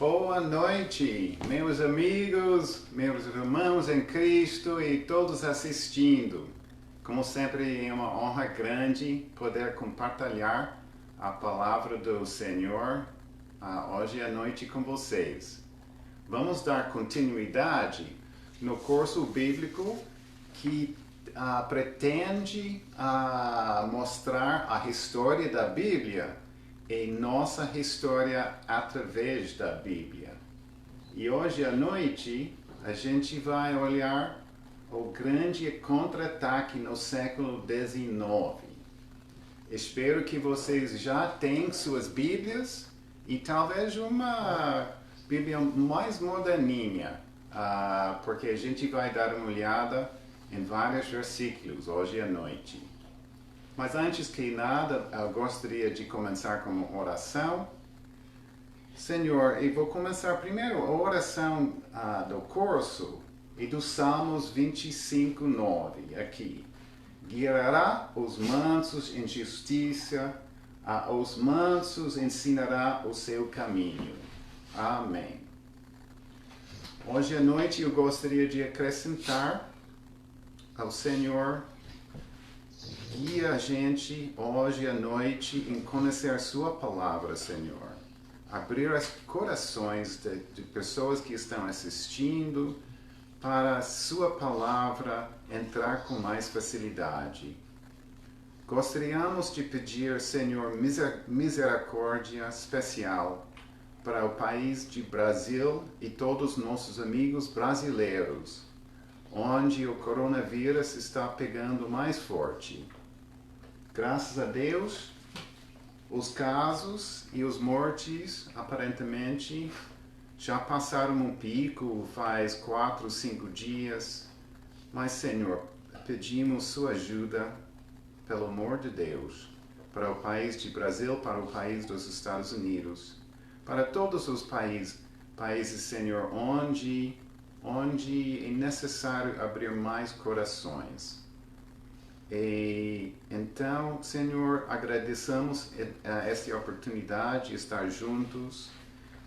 Boa noite, meus amigos, meus irmãos em Cristo e todos assistindo. Como sempre, é uma honra grande poder compartilhar a palavra do Senhor hoje à noite com vocês. Vamos dar continuidade no curso bíblico que pretende mostrar a história da Bíblia e nossa história através da Bíblia. E hoje à noite a gente vai olhar o grande contra-ataque no século XIX. Espero que vocês já tenham suas Bíblias e talvez uma Bíblia mais moderninha, porque a gente vai dar uma olhada em vários versículos hoje à noite. Mas antes que nada, eu gostaria de começar com uma oração. Senhor, eu vou começar primeiro a oração do curso e dos Salmos 25, 9, aqui. Guiará os mansos em justiça, aos mansos ensinará o seu caminho. Amém. Hoje à noite eu gostaria de acrescentar ao Senhor: guia a gente hoje à noite em conhecer Sua Palavra, Senhor. Abrir os corações de pessoas que estão assistindo para a Sua Palavra entrar com mais facilidade. Gostaríamos de pedir, Senhor, misericórdia especial para o país de Brasil e todos os nossos amigos brasileiros, onde o coronavírus está pegando mais forte. Graças a Deus, os casos e os mortes aparentemente já passaram um pico faz 4, 5 dias. Mas, Senhor, pedimos sua ajuda, pelo amor de Deus, para o país de Brasil, para o país dos Estados Unidos, para todos os países, Senhor, onde é necessário abrir mais corações. E então, Senhor, agradecemos esta oportunidade de estar juntos,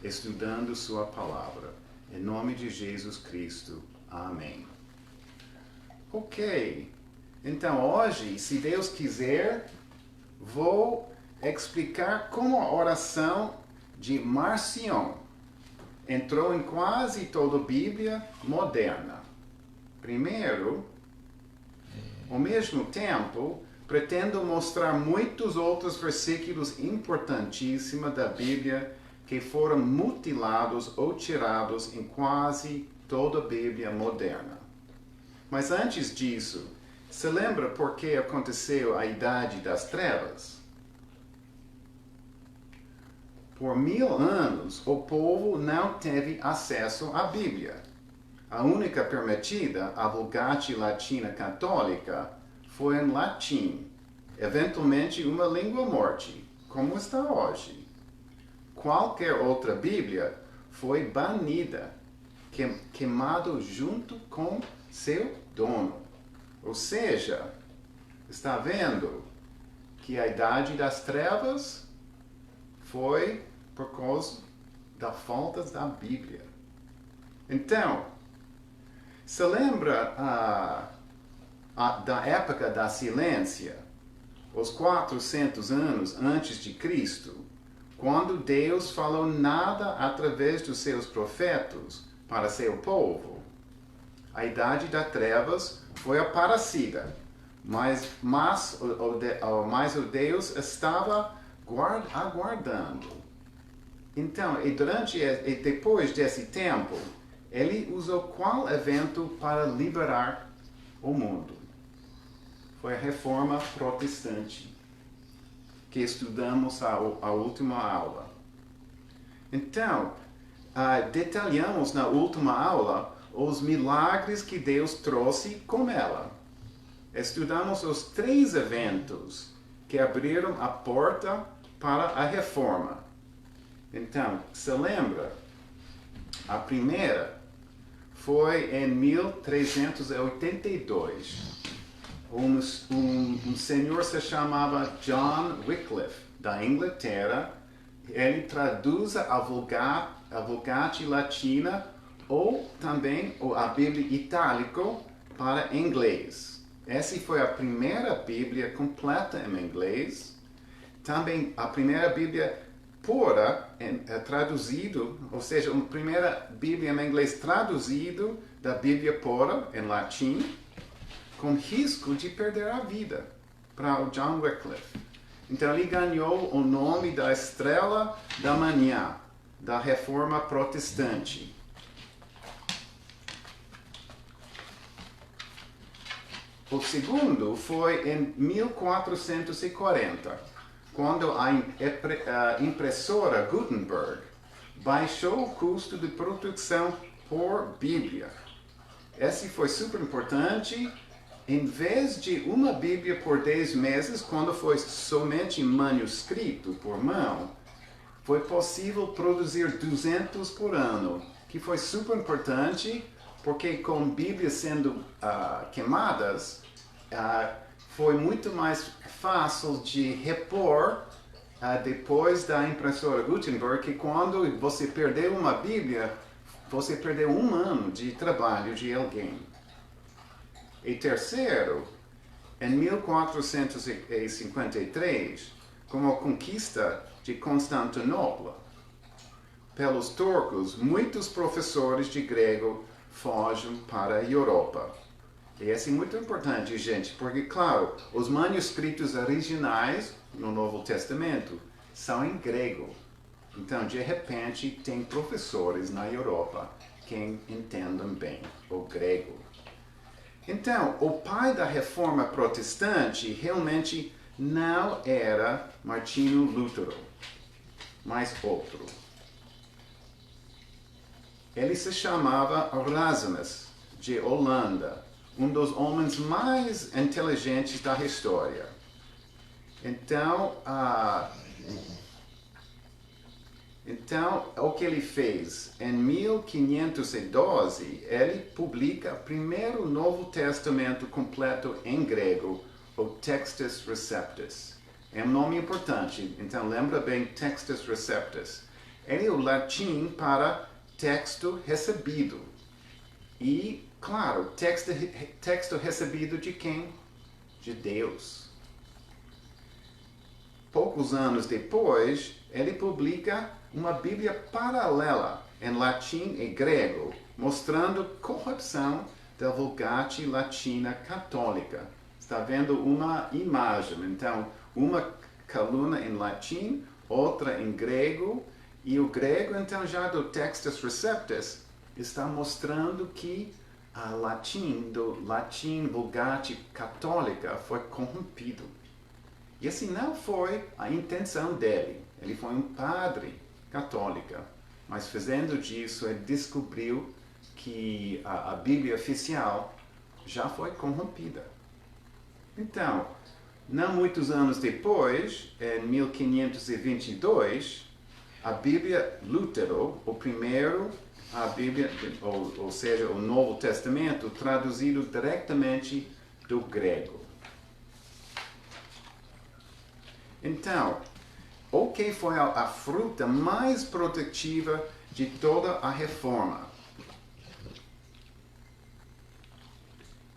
estudando Sua Palavra. Em nome de Jesus Cristo. Amém. Ok. Então, hoje, se Deus quiser, vou explicar como a oração de Marcion entrou em quase toda a Bíblia moderna. Primeiro, ao mesmo tempo, pretendo mostrar muitos outros versículos importantíssimos da Bíblia que foram mutilados ou tirados em quase toda a Bíblia moderna. Mas antes disso, se lembra por que aconteceu a Idade das Trevas? Por 1000 anos, o povo não teve acesso à Bíblia. A única permitida, a Vulgate Latina Católica, foi em latim, eventualmente uma língua morte, como está hoje. Qualquer outra Bíblia foi banida, queimado junto com seu dono. Ou seja, está vendo que a Idade das Trevas foi por causa da falta da Bíblia. Então, se lembra da época da silência, os 400 anos antes de Cristo, quando Deus falou nada através dos seus profetas para seu povo? A Idade das Trevas foi parecida, mas o Deus estava aguardando. Então, e depois desse tempo, ele usou qual evento para liberar o mundo? Foi a Reforma Protestante, que estudamos a última aula. Então, detalhamos na última aula os milagres que Deus trouxe com ela. Estudamos os 3 eventos que abriram a porta para a reforma. Então, se lembra? A primeira foi em 1382. Um senhor se chamava John Wycliffe, da Inglaterra. Ele traduz a a Vulgate Latina ou também a Bíblia Itálico para inglês. Essa foi a primeira Bíblia completa em inglês. Também a primeira Bíblia pura, traduzido, ou seja, a primeira Bíblia em inglês traduzido da Bíblia pura em latim, com risco de perder a vida, para o John Wycliffe. Então ele ganhou o nome da estrela da manhã, da Reforma Protestante. O segundo foi em 1440, quando a impressora Gutenberg baixou o custo de produção por Bíblia. Esse foi super importante. Em vez de uma Bíblia por 10 meses, quando foi somente manuscrito por mão, foi possível produzir 200 por ano, que foi super importante, porque com Bíblias sendo queimadas, foi muito mais fácil de repor depois da impressora Gutenberg, que quando você perdeu uma Bíblia, você perdeu um ano de trabalho de alguém. E terceiro, em 1453, com a conquista de Constantinopla pelos turcos, muitos professores de grego fogem para a Europa. E isso é muito importante, gente, porque, claro, os manuscritos originais no Novo Testamento são em grego. Então, de repente, tem professores na Europa que entendem bem o grego. Então, o pai da Reforma Protestante realmente não era Martinho Lutero, mas outro. Ele se chamava Erasmus, de Holanda, um dos homens mais inteligentes da história. Então, o que ele fez? Em 1512, ele publica o primeiro Novo Testamento completo em grego, o Textus Receptus. É um nome importante, então lembra bem Textus Receptus. Ele é o latim para texto recebido. E, claro, texto recebido de quem? De Deus. Poucos anos depois, ele publica uma Bíblia paralela em latim e grego, mostrando corrupção da Vulgate Latina Católica. Está vendo uma imagem, então, uma coluna em latim, outra em grego, e o grego, então, já do Textus Receptus, está mostrando que a do latim Vulgate Católica foi corrompido. E assim não foi a intenção dele. Ele foi um padre católico, mas fazendo disso, ele descobriu que a Bíblia oficial já foi corrompida. Então, não muitos anos depois, em 1522, a Bíblia Lutero, o primeiro, a Bíblia, ou seja, o Novo Testamento, traduzido diretamente do grego. Então, o que foi a fruta mais produtiva de toda a reforma?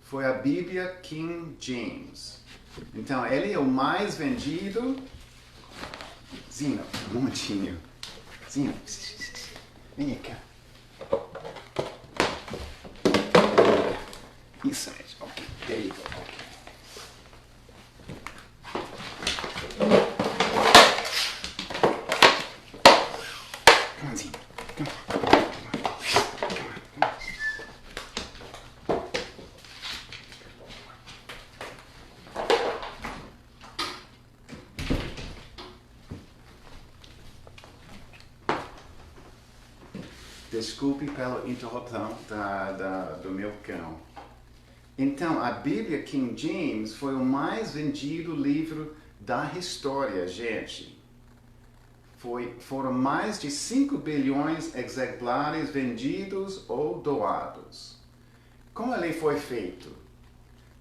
Foi a Bíblia King James. Então, ele é o mais vendido. Zino, um momentinho. Zino, vem cá. Isso mesmo, ok. There you go, ok. Come on, Zino. Come on. Desculpe pela interrupção do meu cão. Então, a Bíblia King James foi o mais vendido livro da história, gente. Foram mais de 5 bilhões de exemplares vendidos ou doados. Como ele foi feito?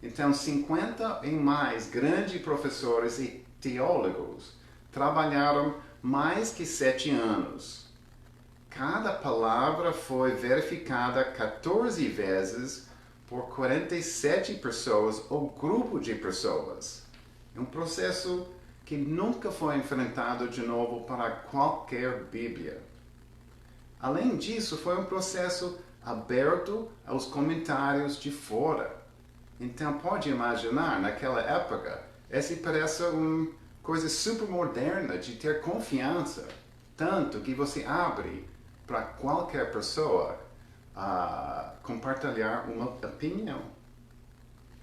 Então, 50 e mais grandes professores e teólogos trabalharam mais que 7 anos. Cada palavra foi verificada 14 vezes por 47 pessoas ou grupo de pessoas. É um processo que nunca foi enfrentado de novo para qualquer Bíblia. Além disso, foi um processo aberto aos comentários de fora. Então, pode imaginar, naquela época, essa parece uma coisa super moderna de ter confiança, tanto que você abre para qualquer pessoa compartilhar uma opinião.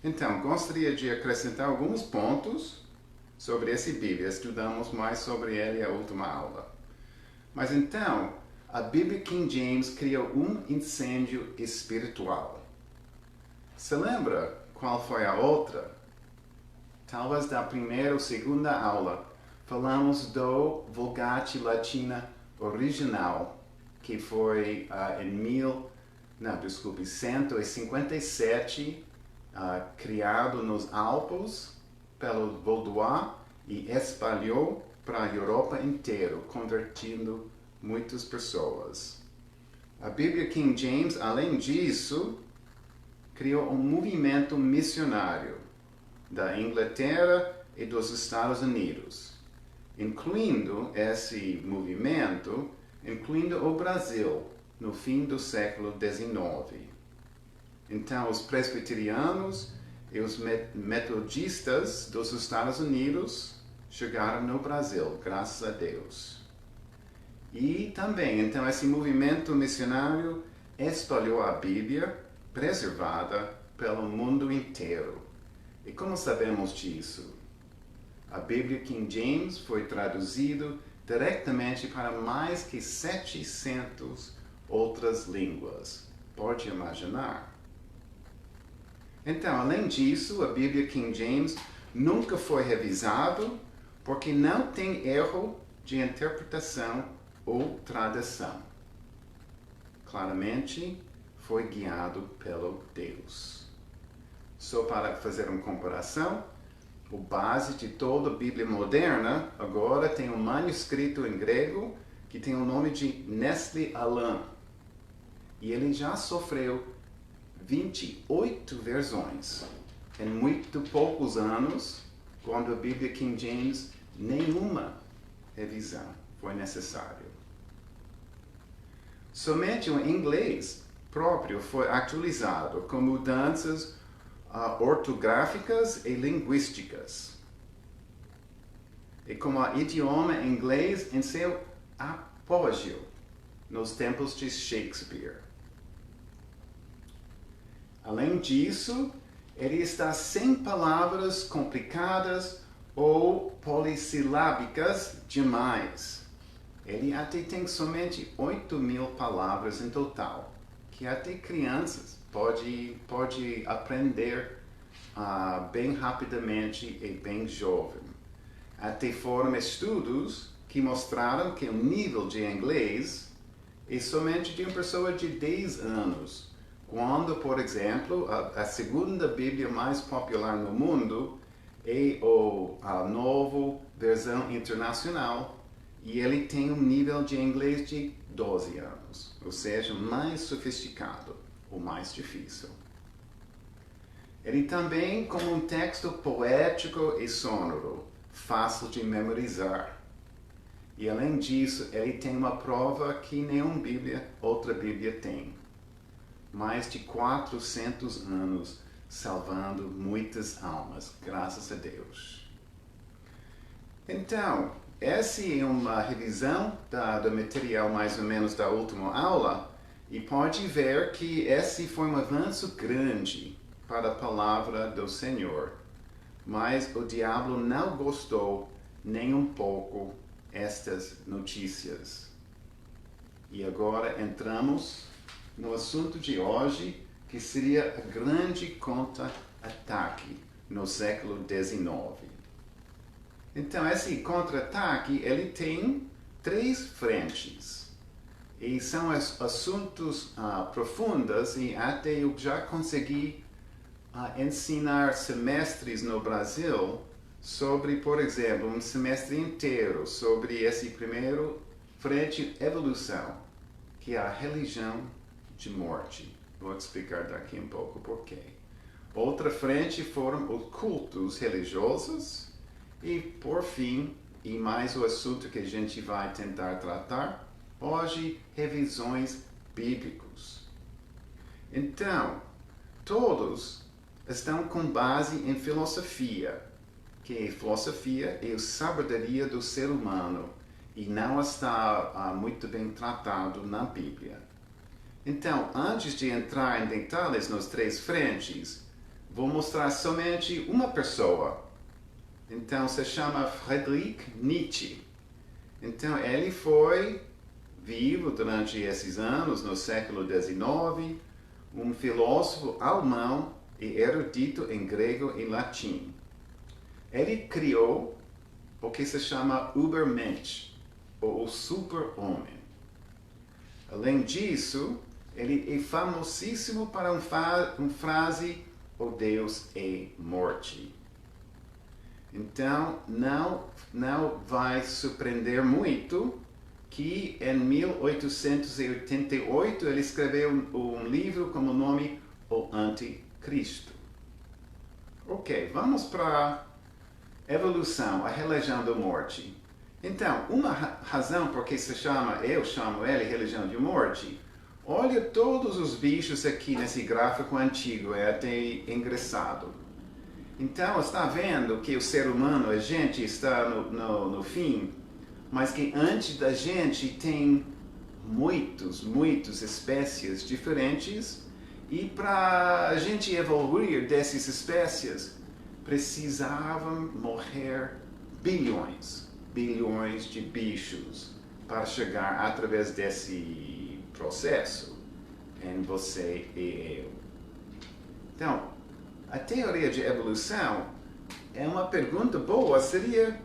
Então, gostaria de acrescentar alguns pontos sobre essa Bíblia. Estudamos mais sobre ele na última aula. Mas então, a Bíblia King James criou um incêndio espiritual. Se lembra qual foi a outra? Talvez da primeira ou segunda aula, falamos do Vulgate Latina original, que foi em 157, criado nos Alpes pelo Vaudois e espalhou para a Europa inteira, convertendo muitas pessoas. A Bíblia King James, além disso, criou um movimento missionário da Inglaterra e dos Estados Unidos, incluindo esse movimento, incluindo o Brasil, no fim do século XIX. Então, os presbiterianos e os metodistas dos Estados Unidos chegaram no Brasil, graças a Deus. E também, então, esse movimento missionário espalhou a Bíblia, preservada pelo mundo inteiro. E como sabemos disso? A Bíblia King James foi traduzido diretamente para mais que 700 outras línguas. Pode imaginar? Então, além disso, a Bíblia King James nunca foi revisado porque não tem erro de interpretação ou tradução. Claramente, foi guiado pelo Deus. Só para fazer uma comparação, o base de toda a Bíblia moderna agora tem um manuscrito em grego que tem o nome de Nestle Aland. E ele já sofreu 28 versões. Em muito poucos anos, quando a Bíblia King James, nenhuma revisão foi necessária. Somente o inglês próprio foi atualizado com mudanças ortográficas e linguísticas. E com o idioma inglês em seu apogeu nos tempos de Shakespeare. Além disso, ele está sem palavras complicadas ou polissilábicas demais. Ele até tem somente 8.000 palavras em total, que até crianças pode aprender bem rapidamente e bem jovem. Até foram estudos que mostraram que o nível de inglês é somente de uma pessoa de 10 anos, quando, por exemplo, a segunda Bíblia mais popular no mundo é a nova versão internacional, e ele tem um nível de inglês de 12 anos, ou seja, mais sofisticado ou mais difícil. Ele também como um texto poético e sonoro, fácil de memorizar. E além disso, ele tem uma prova que nenhuma outra Bíblia tem. Mais de 400 anos salvando muitas almas, graças a Deus. Então, essa é uma revisão do material mais ou menos da última aula, e pode ver que esse foi um avanço grande para a palavra do Senhor. Mas o diabo não gostou nem um pouco estas notícias. E agora entramos no assunto de hoje, que seria a grande contra-ataque no século XIX. Então, esse contra-ataque, ele tem 3 frentes. E são assuntos profundos, e até eu já consegui ensinar semestres no Brasil sobre, por exemplo, um semestre inteiro sobre esse primeiro frente, evolução. que é a religião de morte. Vou explicar daqui um pouco por quê. Outra frente foram os cultos religiosos e, por fim, e mais o assunto que a gente vai tentar tratar hoje, revisões bíblicas. Então, todos estão com base em filosofia, que filosofia é a sabedoria do ser humano e não está muito bem tratado na Bíblia. Então, antes de entrar em detalhes nas três frentes, vou mostrar somente uma pessoa. Então, se chama Friedrich Nietzsche. Então, ele foi vivo durante esses anos, no século XIX, um filósofo alemão e erudito em grego e latim. Ele criou o que se chama Übermensch, ou o super-homem. Além disso, ele é famosíssimo para uma frase: o Deus é morte. Então, não vai surpreender muito que em 1888 ele escreveu um livro com o nome O Anticristo. Ok, vamos para a evolução, a religião da morte. Então, uma razão por que eu chamo ele religião de morte, olha todos os bichos aqui nesse gráfico antigo, é até engraçado. Então, está vendo que o ser humano, a gente está no fim, mas que antes da gente tem muitas espécies diferentes, e para a gente evoluir dessas espécies, precisavam morrer bilhões de bichos para chegar através desse processo em você e eu. Então, a teoria de evolução é uma pergunta boa, seria: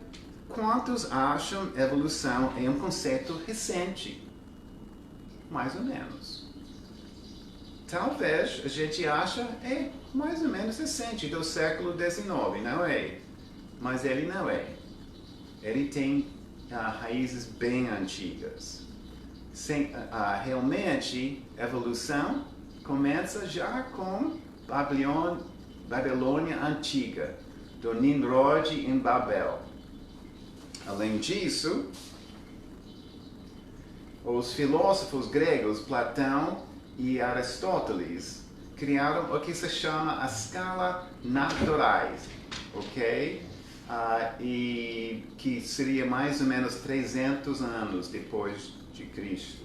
quantos acham evolução é um conceito recente? Mais ou menos. Talvez a gente acha mais ou menos recente, do século XIX, não é? Mas ele não é. Ele tem raízes bem antigas. Realmente, a evolução começa já com Babilônia Antiga, do Nimrod em Babel. Além disso, os filósofos gregos Platão e Aristóteles criaram o que se chama a escala naturais, ok? E que seria mais ou menos 300 anos depois de Cristo.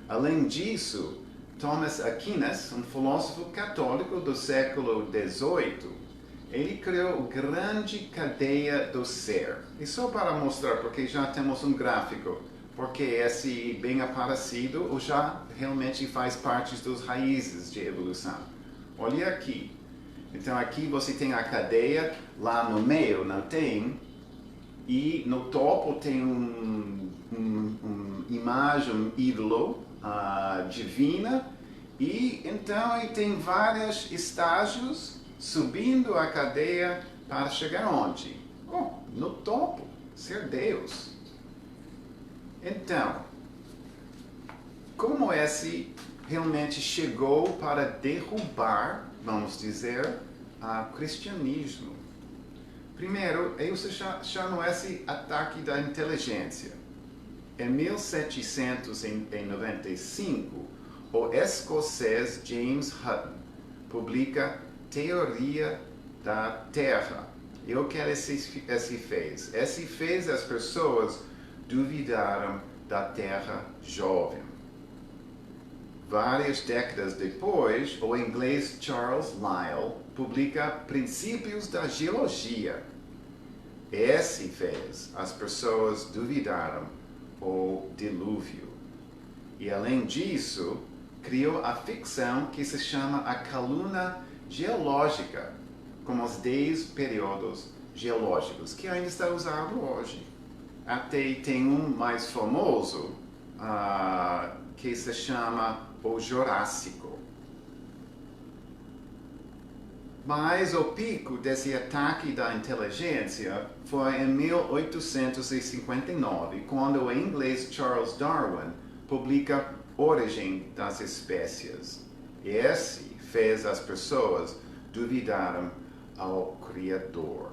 Além disso, Thomas Aquinas, um filósofo católico do século XVIII, ele criou a grande cadeia do ser. E só para mostrar, porque já temos um gráfico, porque esse bem aparecido já realmente faz parte das raízes de evolução. Olha aqui. Então aqui você tem a cadeia, lá no meio não tem, e no topo tem uma imagem, um ídolo divina, e então tem vários estágios subindo a cadeia para chegar onde? No topo, ser Deus. Então, como esse realmente chegou para derrubar, vamos dizer, o cristianismo? Primeiro, eu chamo esse ataque da inteligência. Em 1795, o escocês James Hutton publica Teoria da Terra. E o que esse fez? Esse fez as pessoas duvidaram da Terra jovem. Várias décadas depois, o inglês Charles Lyell publica Princípios da Geologia. Esse fez as pessoas duvidaram o dilúvio. E além disso, criou a ficção que se chama a coluna geológica, como os 10 períodos geológicos, que ainda está usado hoje. Até tem um mais famoso, que se chama o Jurássico. Mas o pico desse ataque da inteligência foi em 1859, quando o inglês Charles Darwin publica origem das espécies. Esse fez as pessoas duvidarem ao Criador.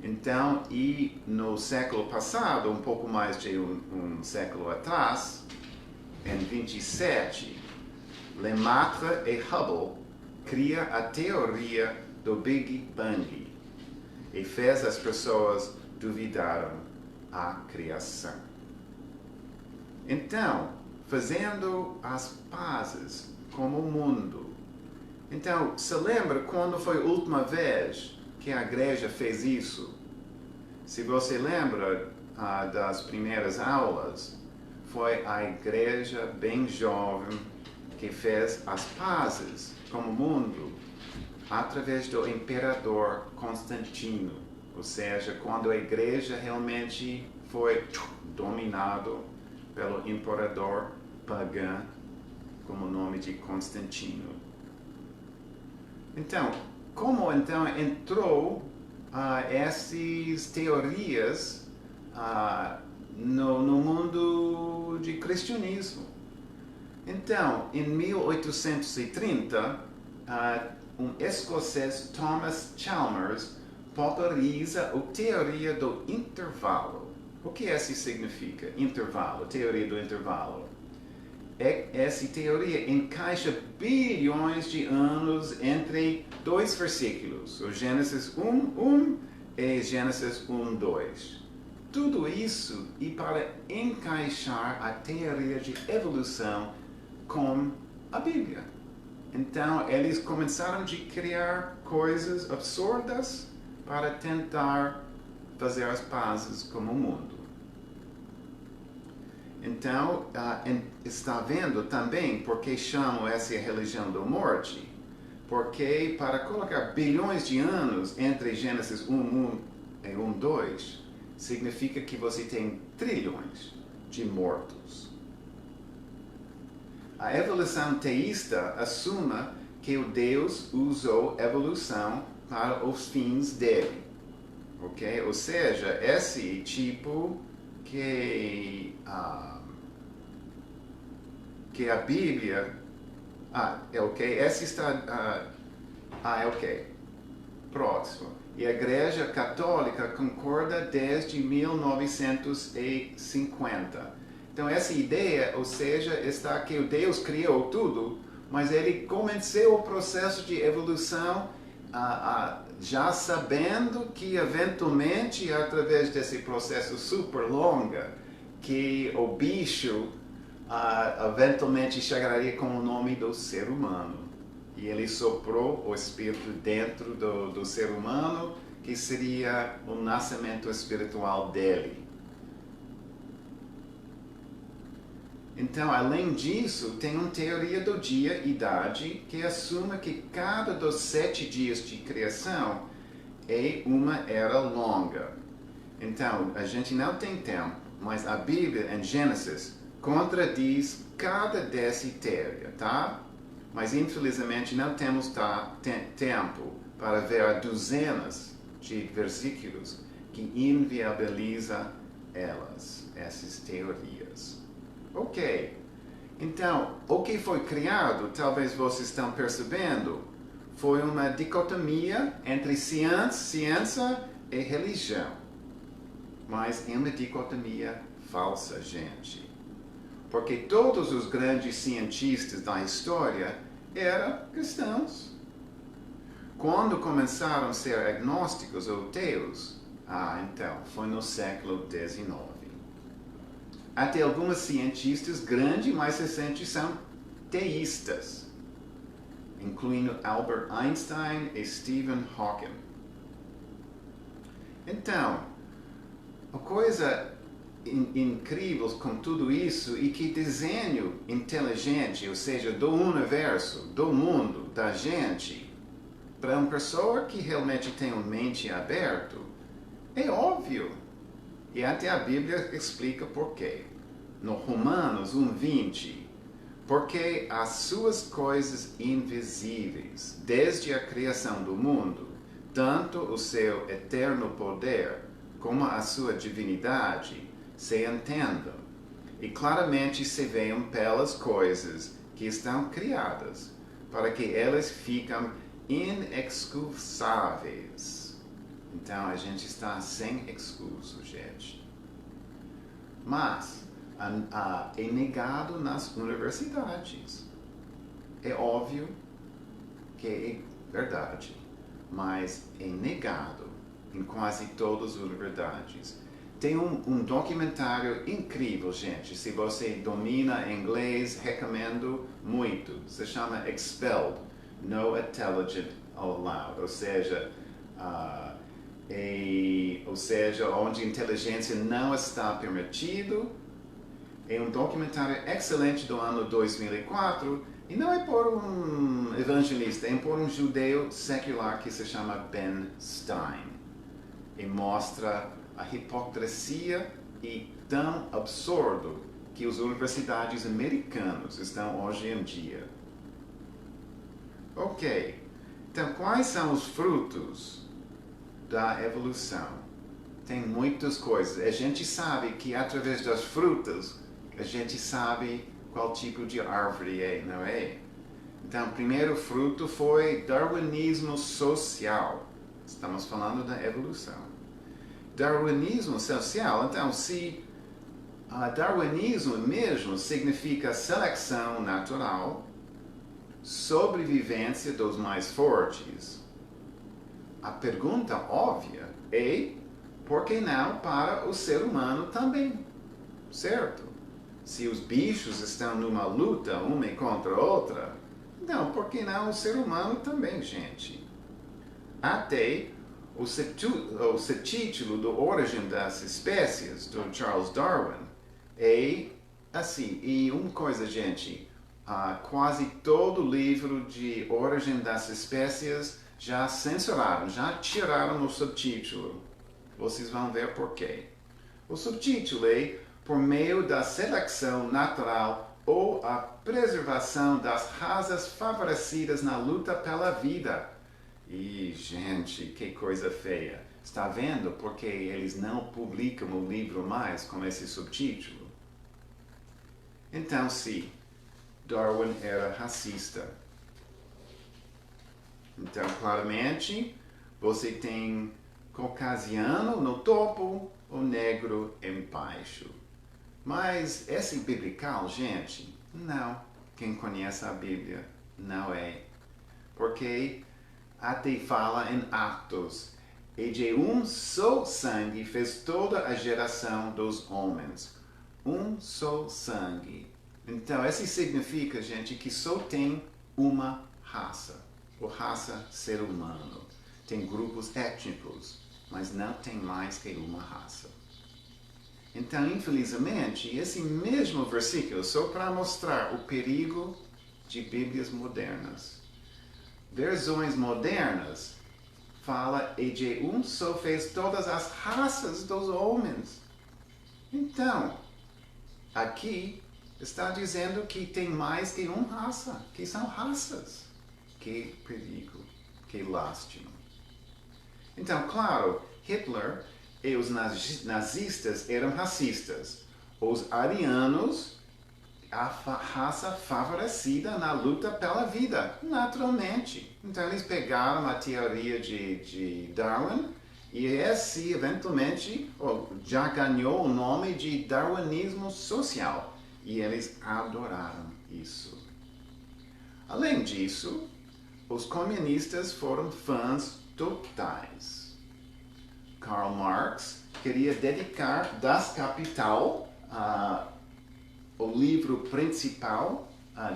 Então, e no século passado, um pouco mais de um século atrás, em 27, Lemaitre e Hubble cria a teoria do Big Bang e fez as pessoas duvidarem a criação. Então, fazendo as pazes com o mundo. Então, se lembra quando foi a última vez que a igreja fez isso? Se você lembra das primeiras aulas, foi a igreja bem jovem que fez as pazes com o mundo através do imperador Constantino. Ou seja, quando a igreja realmente foi dominado pelo imperador pagão com o nome de Constantino. Então, como então entrou essas teorias no mundo de cristianismo? Então, em 1830, um escocês, Thomas Chalmers, populariza a teoria do intervalo. O que isso significa? Intervalo, teoria do intervalo. Essa teoria encaixa bilhões de anos entre dois versículos, o Gênesis 1:1 e Gênesis 1:2. Tudo isso e para encaixar a teoria de evolução com a Bíblia. Então, eles começaram a criar coisas absurdas para tentar fazer as pazes com o mundo. Então, está vendo também porque chamam essa religião da morte? Porque para colocar bilhões de anos entre Gênesis 1:1 e 1:2, significa que você tem trilhões de mortos. A evolução teísta assume que o Deus usou evolução para os fins dele. Ok? Ou seja, esse tipo que a Bíblia... é ok? Esse está... é ok. Próximo. E a Igreja Católica concorda desde 1950. Então, essa ideia, ou seja, está que o Deus criou tudo, mas ele começou o processo de evolução já sabendo que, eventualmente, através desse processo super longo, que o bicho eventualmente chegaria com o nome do ser humano. E ele soprou o espírito dentro do ser humano, que seria o nascimento espiritual dele. Então, além disso, tem uma teoria do dia e idade que assume que cada dos 7 dias de criação é uma era longa. Então, a gente não tem tempo, mas a Bíblia, em Gênesis, contradiz cada dessa teoria, tá? Mas, infelizmente, não temos tempo para ver dezenas de versículos que inviabilizam essas teorias. Ok. Então, o que foi criado, talvez vocês estão percebendo, foi uma dicotomia entre ciência e religião. Mas é uma dicotomia falsa, gente. Porque todos os grandes cientistas da história eram cristãos. Quando começaram a ser agnósticos ou ateus, então, foi no século XIX. Até alguns cientistas grandes, mais recentes, são teístas, incluindo Albert Einstein e Stephen Hawking. Então, a coisa incrível com tudo isso é que desenho inteligente, ou seja, do universo, do mundo, da gente, para uma pessoa que realmente tem uma mente aberta, é óbvio. E até a Bíblia explica por quê. No Romanos 1:20, porque as suas coisas invisíveis, desde a criação do mundo, tanto o seu eterno poder como a sua divindade, se entendam, E claramente se veem pelas coisas que estão criadas, para que elas ficam inexcusáveis. Então a gente está sem excuso, gente. Mas é negado nas universidades. É óbvio que é verdade, mas é negado em quase todas as universidades. Tem um documentário incrível, gente. Se você domina inglês, recomendo muito. Se chama Expelled, No Intelligent Allowed. Ou seja, onde inteligência não está permitido. É um documentário excelente do ano 2004. E não é por um evangelista, é por um judeu secular que se chama Ben Stein. E mostra a hipocrisia e tão absurdo que as universidades americanas estão hoje em dia. Ok, então quais são os frutos da evolução? Tem muitas coisas. A gente sabe que através das frutas, a gente sabe qual tipo de árvore é, não é? Então, o primeiro fruto foi darwinismo social. Estamos falando da evolução. Darwinismo social, então, se darwinismo mesmo significa seleção natural, sobrevivência dos mais fortes, a pergunta óbvia é: por que não para o ser humano também? Certo? Se os bichos estão numa luta uma contra a outra, então por que não o ser humano também, gente? Até o subtítulo da Origem das Espécies, do Charles Darwin, é assim. E uma coisa, gente, quase todo livro de Origem das Espécies já censuraram, já tiraram o subtítulo. Vocês vão ver por quê. O subtítulo é por meio da seleção natural ou a preservação das raças favorecidas na luta pela vida. E, gente, que coisa feia. Está vendo porque eles não publicam o livro mais com esse subtítulo? Então, sim, Darwin era racista. Então, claramente, você tem caucasiano no topo, o negro embaixo. Mas esse biblical, gente, não. Quem conhece a Bíblia não é. Porque até fala em Atos, e de um só sangue fez toda a geração dos homens. Um só sangue. Então, isso significa, gente, que só tem uma raça. A raça ser humano. Tem grupos étnicos, mas não tem mais que uma raça. Então, infelizmente, esse mesmo versículo, só para mostrar o perigo de Bíblias modernas. Versões modernas fala e de um só fez todas as raças dos homens. Então, aqui está dizendo que tem mais que uma raça, que são raças. Que perigo, que lástima. Então, claro, Hitler e os nazistas eram racistas. Os arianos, a raça favorecida na luta pela vida, naturalmente. Então eles pegaram a teoria de Darwin e esse eventualmente já ganhou o nome de darwinismo social. E eles adoraram isso. Além disso, os comunistas foram fãs totais. Karl Marx queria dedicar Das Kapital, o livro principal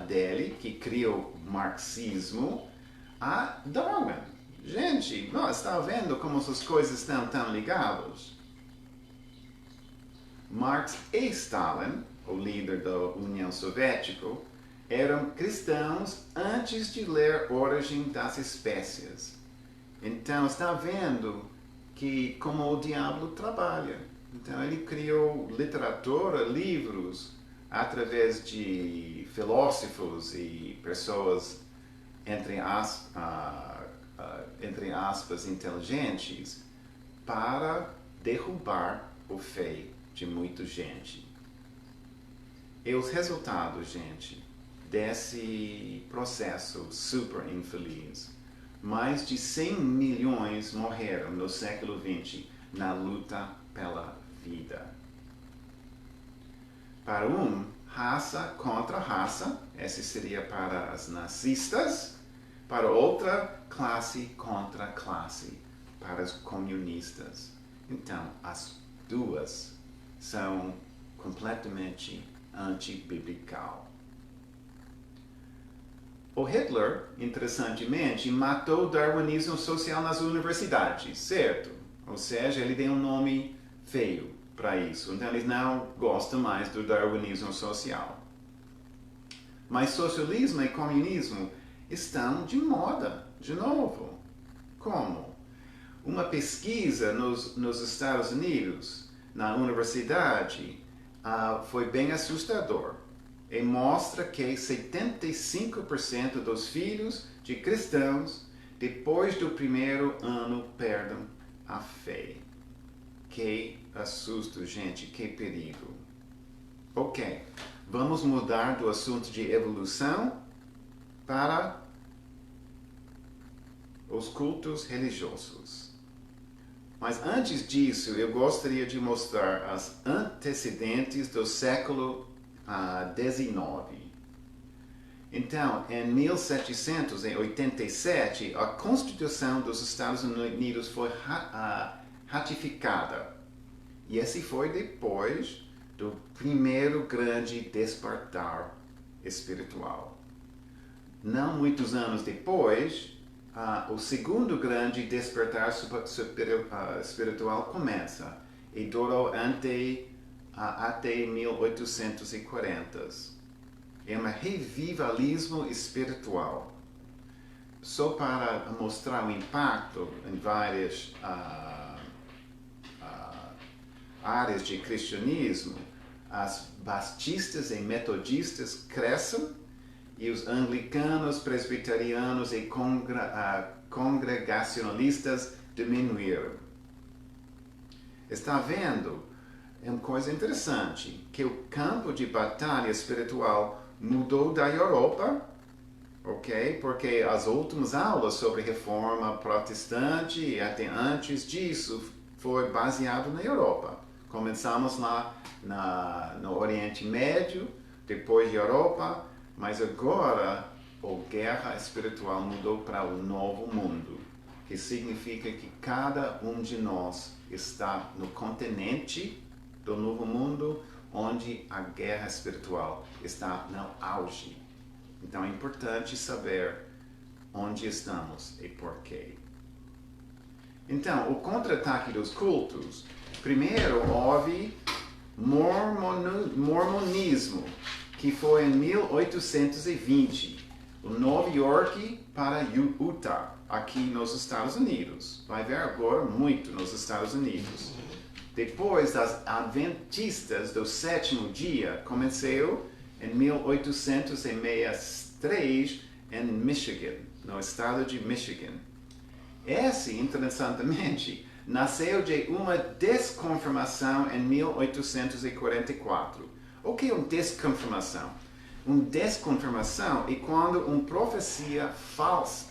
dele, que criou o marxismo, a Darwin. Gente, nós estamos vendo como essas coisas estão tão ligadas. Marx e Stalin, o líder da União Soviética, eram cristãos antes de ler Origem das Espécies. Então, está vendo que como o diabo trabalha. Então, ele criou literatura, livros, através de filósofos e pessoas, entre aspas, inteligentes, para derrubar a fé de muita gente. E os resultados, gente, desse processo super infeliz. Mais de 100 milhões morreram no século XX na luta pela vida. Para raça contra raça, esse seria para as nazistas. Para outra, classe contra classe, para os comunistas. Então, as duas são completamente anti-biblical. O Hitler, interessantemente, matou o darwinismo social nas universidades, certo? Ou seja, ele deu um nome feio para isso. Então, eles não gostam mais do darwinismo social. Mas socialismo e comunismo estão de moda, de novo. Como? Uma pesquisa nos Estados Unidos, na universidade, foi bem assustador. E mostra que 75% dos filhos de cristãos, depois do primeiro ano, perdem a fé. Que assusto, gente, que perigo. Ok, vamos mudar do assunto de evolução para os cultos religiosos. Mas antes disso, eu gostaria de mostrar os antecedentes do século XIX. Então, em 1787, a Constituição dos Estados Unidos foi ratificada. E esse foi depois do primeiro grande despertar espiritual. Não muitos anos depois, o segundo grande despertar espiritual começa e durou até 1840. É um revivalismo espiritual. Só para mostrar o impacto em várias áreas de cristianismo, as batistas e metodistas crescem e os anglicanos, presbiterianos e congregacionalistas diminuíram. Está vendo? É uma coisa interessante, que o campo de batalha espiritual mudou da Europa, ok? Porque as últimas aulas sobre reforma protestante e até antes disso foi baseado na Europa. Começamos lá no Oriente Médio, depois Europa, mas agora a guerra espiritual mudou para o novo mundo, que significa que cada um de nós está no continente do novo mundo, onde a guerra espiritual está no auge. Então é importante saber onde estamos e porquê. Então, o contra-ataque dos cultos. Primeiro houve mormonismo, que foi em 1820, Nova York para Utah, aqui nos Estados Unidos. Vai ver agora muito nos Estados Unidos. Depois das Adventistas do sétimo dia, começou em 1863 em Michigan, no estado de Michigan. Esse, interessantemente, nasceu de uma desconfirmação em 1844. O que é uma desconfirmação? Uma desconfirmação é quando uma profecia falsa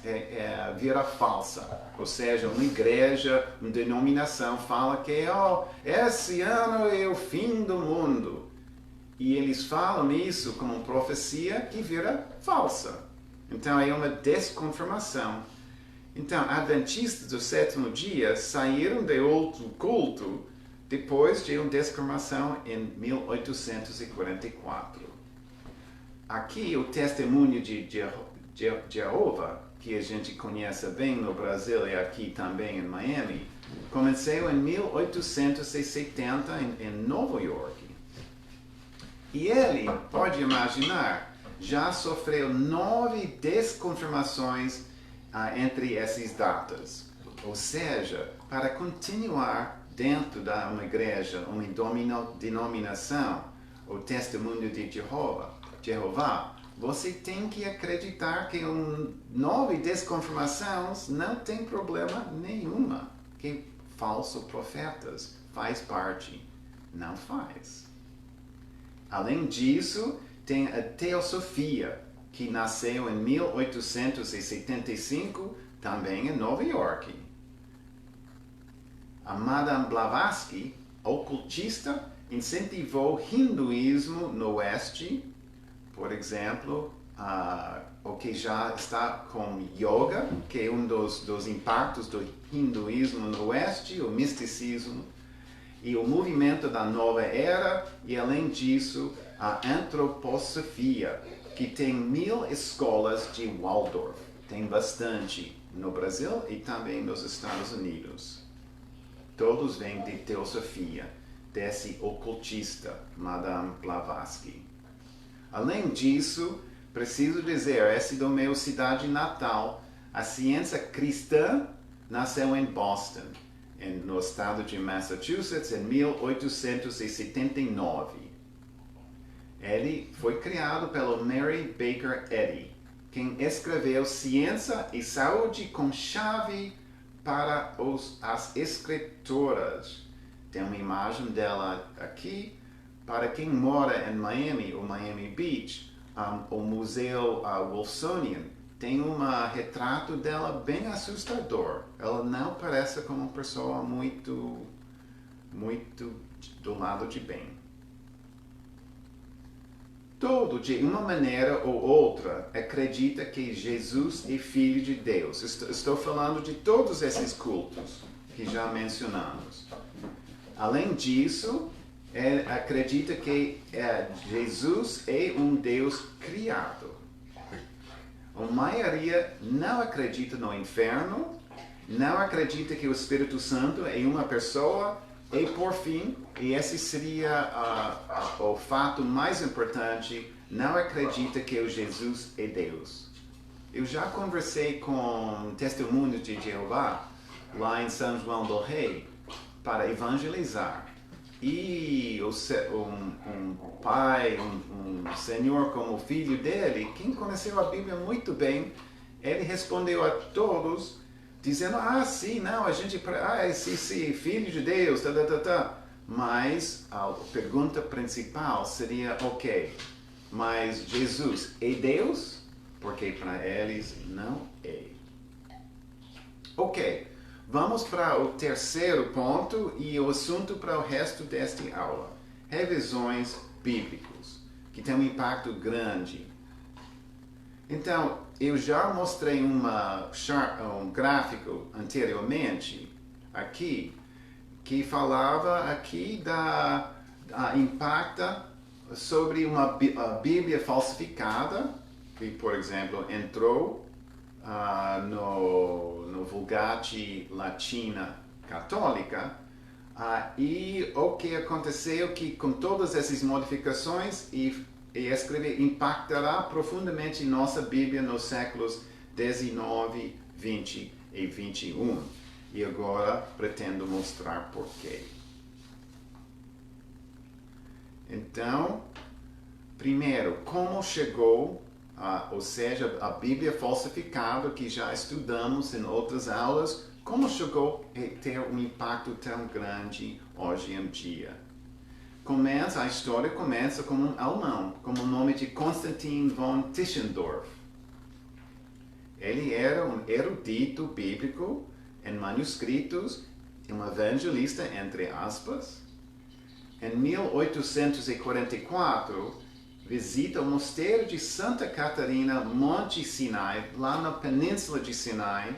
vira falsa. Ou seja, uma igreja, uma denominação fala que esse ano é o fim do mundo. E eles falam isso como uma profecia que vira falsa. Então é uma desconfirmação. Então, adventistas do sétimo dia saíram de outro culto depois de uma desconfirmação em 1844. Aqui o testemunho de Jeová, que a gente conhece bem no Brasil e aqui também em Miami, começou em 1870 em Nova York. E ele, pode imaginar, já sofreu 9 desconfirmações entre essas datas. Ou seja, para continuar dentro de uma igreja, uma denominação, o testemunho de Jeová, você tem que acreditar que 9 desconfirmações não tem problema nenhuma. Que falsos profetas faz parte. Não faz. Além disso, tem a Teosofia, que nasceu em 1875, também em Nova York. A Madame Blavatsky, ocultista, incentivou hinduísmo no Oeste, por exemplo, o que já está com yoga, que é um dos impactos do hinduísmo no Oeste, o misticismo, e o movimento da nova era, e além disso, a antroposofia, que tem 1000 escolas de Waldorf. Tem bastante no Brasil e também nos Estados Unidos. Todos vêm de teosofia, desse ocultista, Madame Blavatsky. Além disso, preciso dizer, essa é do meu cidade natal, a ciência cristã nasceu em Boston, no estado de Massachusetts, em 1879. Ele foi criado pelo Mary Baker Eddy, quem escreveu Ciência e Saúde com chave para as escritoras. Tem uma imagem dela aqui. Para quem mora em Miami, ou Miami Beach, o Museu Wilsonian tem um retrato dela bem assustador. Ela não parece como uma pessoa muito do lado de bem. Todo, de uma maneira ou outra, acredita que Jesus é Filho de Deus. Estou falando de todos esses cultos que já mencionamos. Além disso, acredita que Jesus é um Deus criado. A maioria não acredita no inferno, não acredita que o Espírito Santo é uma pessoa, e por fim, e esse seria o fato mais importante, não acredita que o Jesus é Deus. Eu já conversei com testemunhos de Jeová lá em São João do Rei para evangelizar. E um pai, um senhor como o filho dele, quem conheceu a Bíblia muito bem, ele respondeu a todos, dizendo, sim, não, a gente, sim, filho de Deus, Mas a pergunta principal seria, ok, mas Jesus é Deus? Porque para eles não é. Ok. Vamos para o terceiro ponto e o assunto para o resto desta aula. Revisões bíblicas, que tem um impacto grande. Então, eu já mostrei um gráfico anteriormente, aqui, que falava aqui impacta sobre uma Bíblia falsificada, que, por exemplo, entrou no Vulgate Latina Católica, e o que aconteceu que com todas essas modificações e escrever impactará profundamente nossa Bíblia nos séculos 19, 20 e 21. E agora pretendo mostrar porquê. Então, primeiro, como chegou ou seja, a Bíblia falsificada, que já estudamos em outras aulas, como chegou a ter um impacto tão grande hoje em dia. A história começa com um alemão, com o nome de Konstantin von Tischendorf. Ele era um erudito bíblico em manuscritos, um evangelista, entre aspas. Em 1844, visita o mosteiro de Santa Catarina, Monte Sinai, lá na Península de Sinai.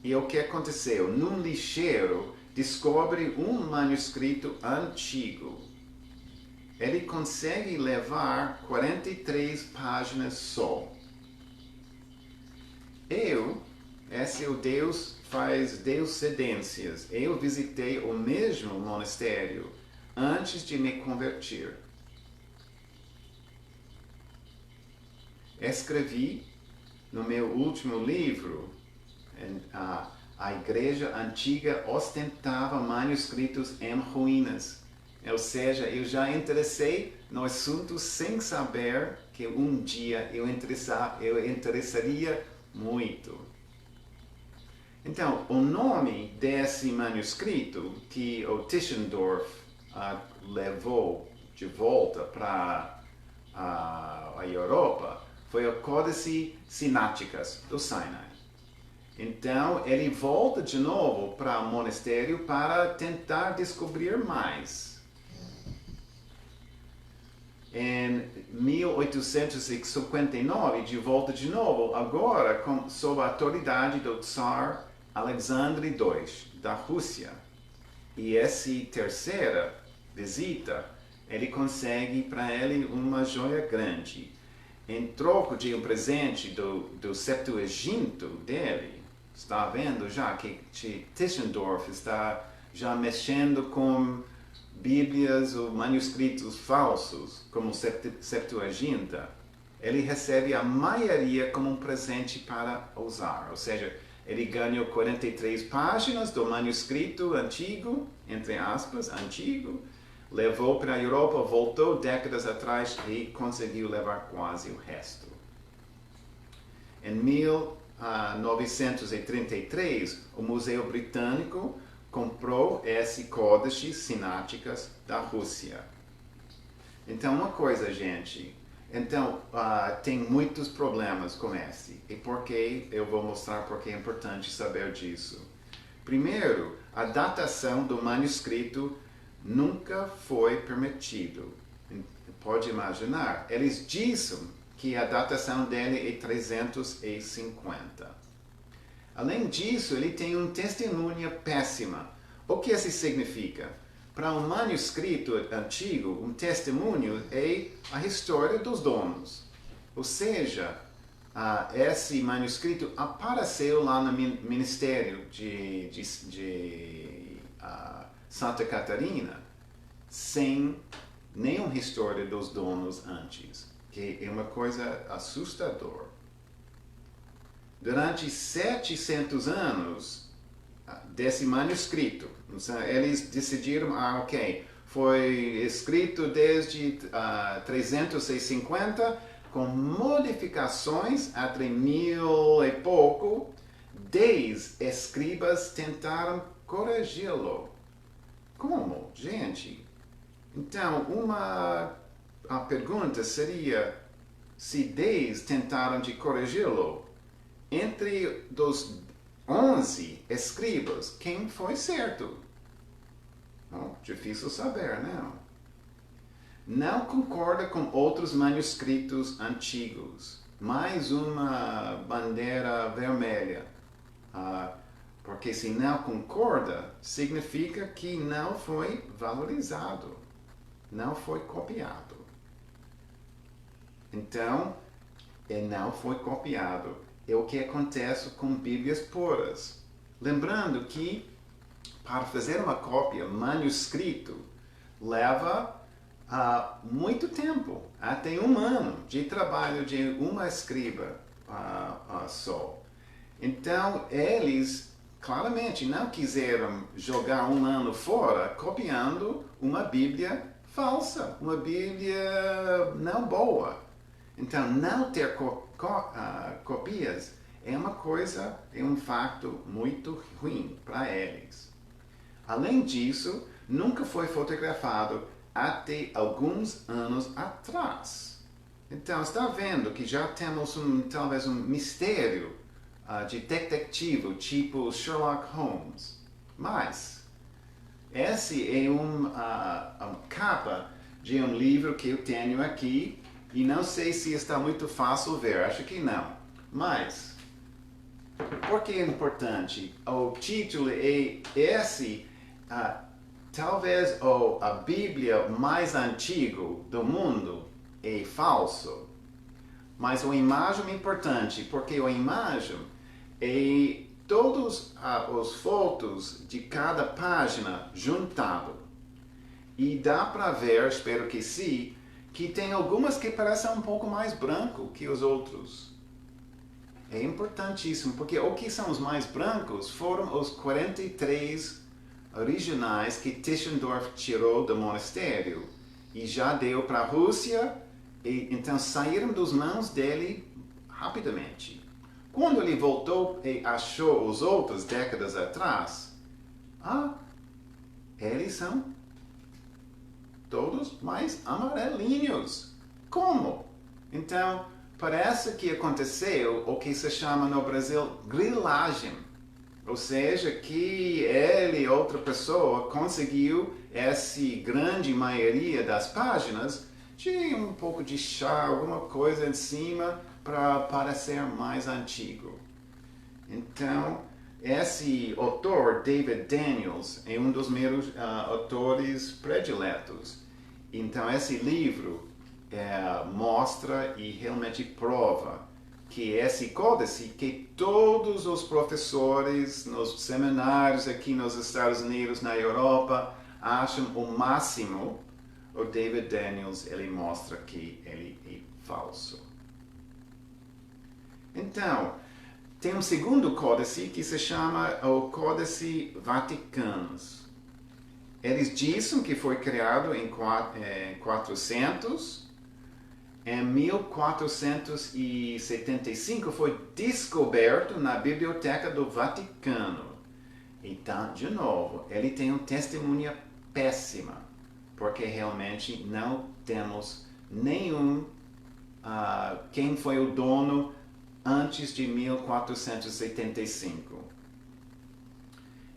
E o que aconteceu? Num lixeiro, descobre um manuscrito antigo. Ele consegue levar 43 páginas só. Esse é o Deus, faz deuscedências. Eu visitei o mesmo monastério antes de me converter. Escrevi no meu último livro, a igreja antiga ostentava manuscritos em ruínas. Ou seja, eu já interessei no assunto sem saber que um dia eu interessaria muito. Então, o nome desse manuscrito que o Tischendorf levou de volta para a Europa foi o Códice Sináticas do Sinai. Então, ele volta de novo para o monastério para tentar descobrir mais. Em 1859, de novo, agora sob a autoridade do Tsar Alexandre II, da Rússia. E essa terceira visita, ele consegue para ele uma joia grande. Em troco de um presente do Septuaginto dele, está vendo já que Tischendorf está já mexendo com Bíblias ou manuscritos falsos, como Septuaginta. Ele recebe a maioria como um presente para usar. Ou seja, ele ganhou 43 páginas do manuscrito antigo, entre aspas, antigo, levou para a Europa, voltou décadas atrás e conseguiu levar quase o resto. Em 1933, o Museu Britânico comprou esse Códice Sináticas da Rússia. Então, uma coisa, gente. Então, tem muitos problemas com esse. E por que? Eu vou mostrar porque é importante saber disso. Primeiro, a datação do manuscrito nunca foi permitido. Pode imaginar, eles dizem que a datação dele é 350. Além disso, ele tem uma testemunha péssima. O que isso significa? Para um manuscrito antigo, um testemunho é a história dos donos. Ou seja, esse manuscrito apareceu lá no Ministério de Santa Catarina sem nenhuma história dos donos antes, que é uma coisa assustadora. Durante 700 anos desse manuscrito, eles decidiram, ok, foi escrito desde 350, com modificações entre 1000 e pouco. 10 escribas tentaram corrigi-lo. Como, gente? Então, a pergunta seria, se 10 tentaram de corrigi-lo, entre os 11 escribas, quem foi certo? Bom, difícil saber, não? Não concorda com outros manuscritos antigos. Mais uma bandeira vermelha. Porque se não concorda, significa que não foi valorizado, não foi copiado. Então, não foi copiado. É o que acontece com Bíblias puras. Lembrando que, para fazer uma cópia manuscrito, leva muito tempo, até 1 ano de trabalho de uma escriba só. Então, eles claramente não quiseram jogar 1 ano fora copiando uma Bíblia falsa, uma Bíblia não boa. Então, não ter copias é uma coisa, é um fato muito ruim para eles. Além disso, nunca foi fotografado até alguns anos atrás. Então, está vendo que já temos talvez um mistério de detetive, tipo Sherlock Holmes. Mas, esse é uma capa de um livro que eu tenho aqui, e não sei se está muito fácil ver, acho que não. Mas, por que é importante? O título é esse, talvez a Bíblia mais antiga do mundo é falso. Mas a imagem é importante, porque a imagem é todas as fotos de cada página juntado. E dá para ver, espero que sim, que tem algumas que parecem um pouco mais branco que os outros. É importantíssimo, porque o que são os mais brancos foram os 43 originais que Tischendorf tirou do monastério e já deu para a Rússia, e então saíram das mãos dele rapidamente. Quando ele voltou e achou os outros décadas atrás, eles são todos mais amarelinhos. Como? Então, parece que aconteceu o que se chama no Brasil grilagem. Ou seja, que ele e outra pessoa conseguiu essa grande maioria das páginas de um pouco de chá, alguma coisa em cima para parecer mais antigo. Então, esse autor, David Daniels, é um dos meus autores prediletos. Então, esse livro mostra e realmente prova que esse códice que todos os professores nos seminários aqui nos Estados Unidos, na Europa, acham o máximo, o David Daniels, ele mostra que ele é falso. Então, tem um segundo códice que se chama o Códice Vaticanos. Eles dizem que foi criado em 400. Em 1475 foi descoberto na Biblioteca do Vaticano. Então, de novo, ele tem uma testemunha péssima, porque realmente não temos nenhum quem foi o dono antes de 1475.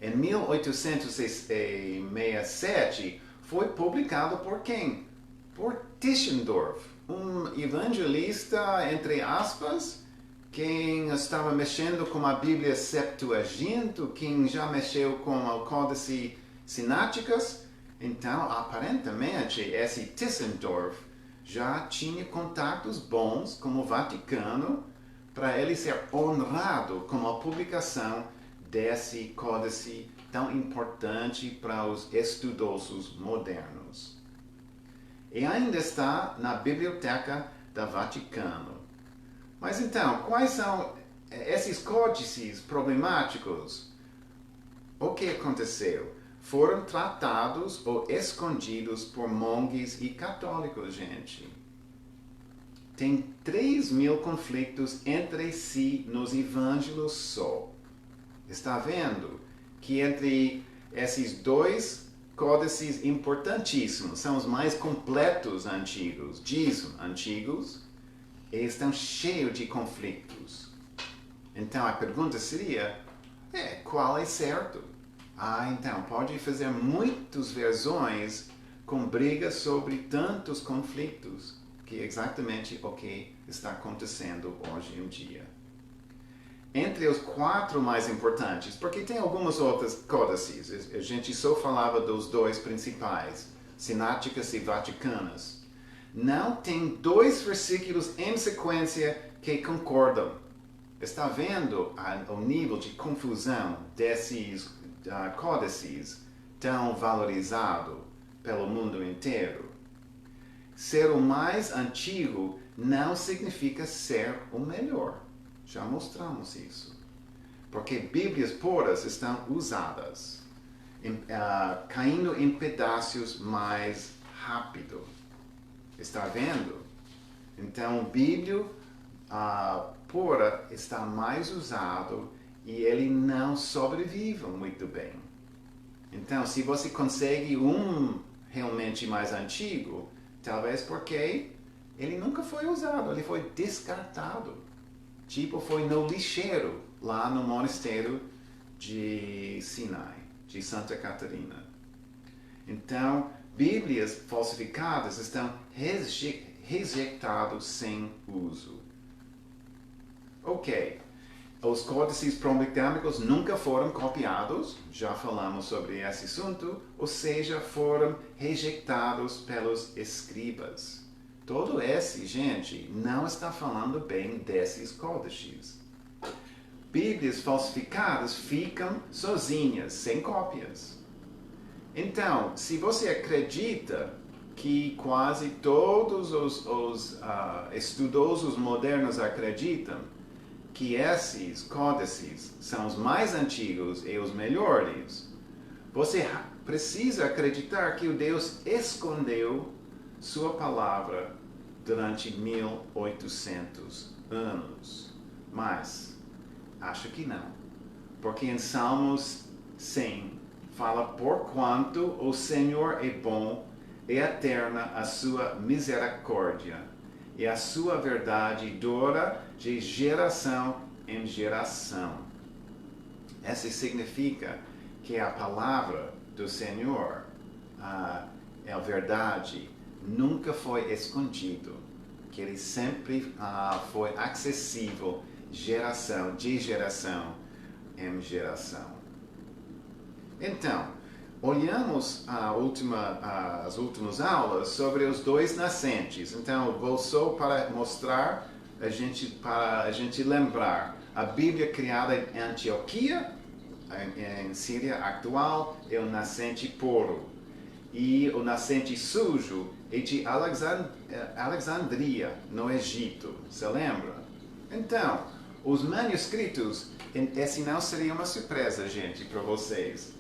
Em 1867 foi publicado por quem? Por Tischendorf, um evangelista, entre aspas, quem estava mexendo com a Bíblia Septuaginta, quem já mexeu com o Códice Sináticas. Então, aparentemente, esse Tischendorf já tinha contatos bons com o Vaticano para ele ser honrado com a publicação desse códice tão importante para os estudiosos modernos. E ainda está na Biblioteca do Vaticano. Mas então, quais são esses códices problemáticos? O que aconteceu? Foram tratados ou escondidos por monges e católicos, gente. Tem 3.000 conflitos entre si nos evangelhos só. Está vendo que entre esses dois códices importantíssimos, são os mais completos antigos, dizem antigos, e estão cheios de conflitos. Então a pergunta seria, qual é certo? Então pode fazer muitas versões com brigas sobre tantos conflitos, que é exatamente o que está acontecendo hoje em dia. Entre os 4 mais importantes, porque tem algumas outras códices, a gente só falava dos 2 principais, Sináticas e Vaticanas. Não tem 2 versículos em sequência que concordam. Está vendo o nível de confusão desses códices tão valorizado pelo mundo inteiro? Ser o mais antigo não significa ser o melhor. Já mostramos isso. Porque Bíblias puras estão usadas, caindo em pedaços mais rápido. Está vendo? Então, Bíblia pura está mais usado e ele não sobrevive muito bem. Então, se você consegue um realmente mais antigo, talvez porque ele nunca foi usado, ele foi descartado. Tipo, foi no lixeiro, lá no monastério de Sinai, de Santa Catarina. Então, Bíblias falsificadas estão rejeitadas sem uso. Ok, os códices prometâmicos nunca foram copiados, já falamos sobre esse assunto, ou seja, foram rejeitados pelos escribas. Todo esse, gente, não está falando bem desses códices. Bíblias falsificadas ficam sozinhas, sem cópias. Então, se você acredita que quase todos os estudiosos modernos acreditam que esses códices são os mais antigos e os melhores, você precisa acreditar que o Deus escondeu sua palavra durante 1800 anos. Mas, acho que não. Porque em Salmos 100 fala, porquanto o Senhor é bom, é eterna a sua misericórdia, e a sua verdade dura de geração em geração. Isso significa que a palavra do Senhor, é a verdade, nunca foi escondido, que ele sempre foi acessível geração de geração em geração. Então, olhamos as últimas aulas sobre os dois nascentes. Então, vou só para mostrar, para a gente lembrar, a Bíblia criada em Antioquia, em Síria atual, é o nascente puro. E o nascente sujo é de Alexandria, no Egito. Se lembra? Então, os manuscritos, esse não seria uma surpresa, gente, para vocês.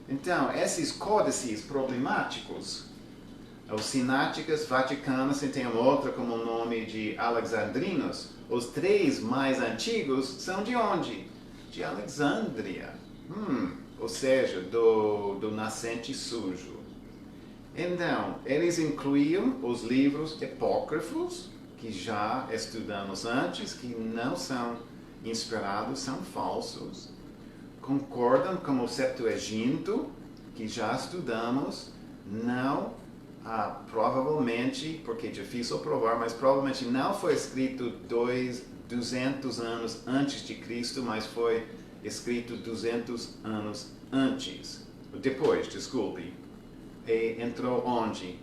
Então, esses códices problemáticos, os sináticas vaticanos, e tem outra como o nome de alexandrinos, os três mais antigos são de onde? De Alexandria. Ou seja, do nascente sujo. Então, eles incluíam os livros apócrifos, que já estudamos antes, que não são inspirados, são falsos. Concordam com o Septuaginto, que já estudamos, não, provavelmente, porque é difícil provar, mas provavelmente não foi escrito 200 anos antes de Cristo, mas foi escrito 200 anos depois, desculpe. E entrou onde?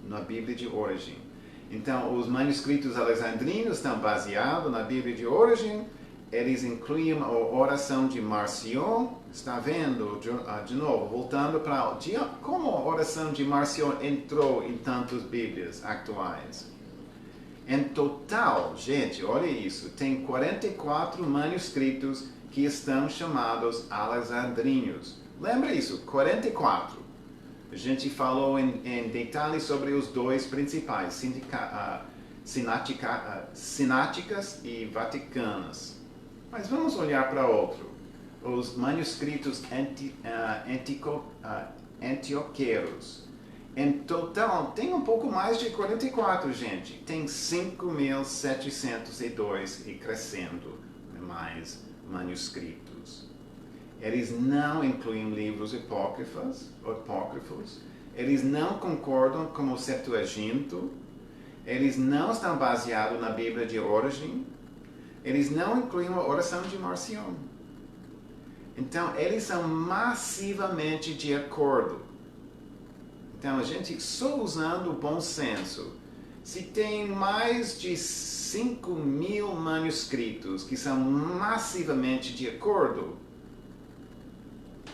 Na Bíblia de origem. Então, os manuscritos alexandrinos estão baseados na Bíblia de origem. Eles incluem a oração de Marcion. Está vendo? De novo, voltando para como a oração de Marcion entrou em tantas Bíblias atuais. Em total, gente, olha isso, tem 44 manuscritos que estão chamados alexandrinos. Lembra isso? 44. A gente falou em detalhes sobre os dois principais, sináticas e vaticanas. Mas vamos olhar para outro. Os manuscritos antioqueiros. Em total, tem um pouco mais de 44, gente. Tem 5.702 e crescendo mais manuscritos. Eles não incluem livros apócrifos, eles não concordam com o Septuaginto, eles não estão baseados na Bíblia de origem, eles não incluem a oração de Marcion. Então, eles são massivamente de acordo. Então, a gente só usando o bom senso, se tem mais de 5.000 manuscritos que são massivamente de acordo,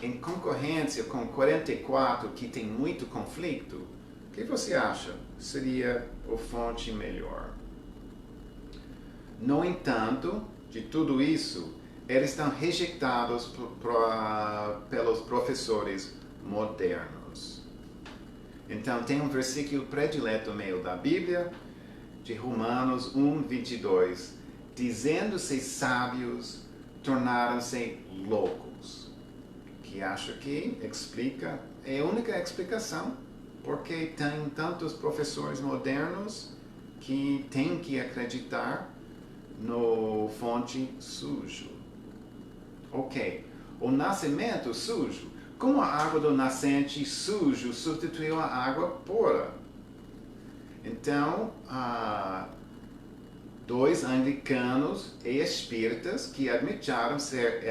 em concorrência com 44 que tem muito conflito, o que você acha seria a fonte melhor? No entanto, de tudo isso, eles estão rejeitados pelos professores modernos. Então, tem um versículo predileto meio da Bíblia, de Romanos 1:22, dizendo-se sábios, tornaram-se loucos. Que acho que explica, é a única explicação, porque tem tantos professores modernos que têm que acreditar no fonte sujo. Ok, o nascimento sujo, como a água do nascente sujo substituiu a água pura. Então, dois anglicanos e espíritas que admitiram ser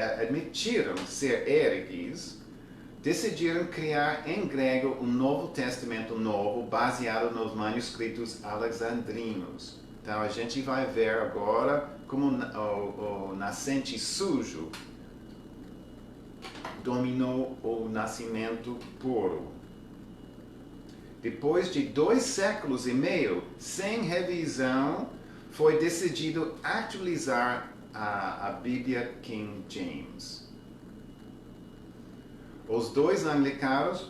hereges, decidiram criar em grego um Novo Testamento novo, baseado nos manuscritos alexandrinos. Então, a gente vai ver agora como o nascente sujo dominou o nascimento puro. Depois de 2 séculos e meio, sem revisão, foi decidido atualizar a Bíblia King James. Os dois anglicanos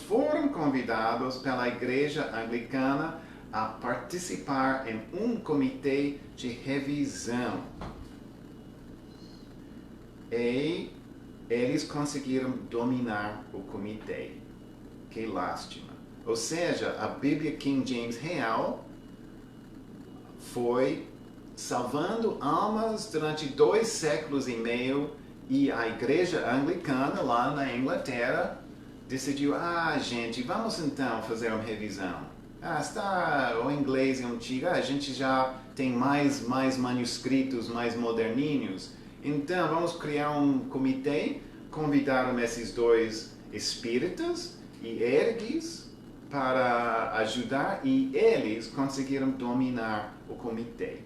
foram convidados pela Igreja Anglicana a participar em um comitê de revisão. E eles conseguiram dominar o comitê. Que lástima. Ou seja, a Bíblia King James real foi salvando almas durante 2 séculos e meio, e a igreja anglicana lá na Inglaterra decidiu, gente, vamos então fazer uma revisão. Está o inglês antigo, a gente já tem mais manuscritos, mais moderninhos, então vamos criar um comitê, convidaram esses 2 espíritas e ergues para ajudar, e eles conseguiram dominar o comitê.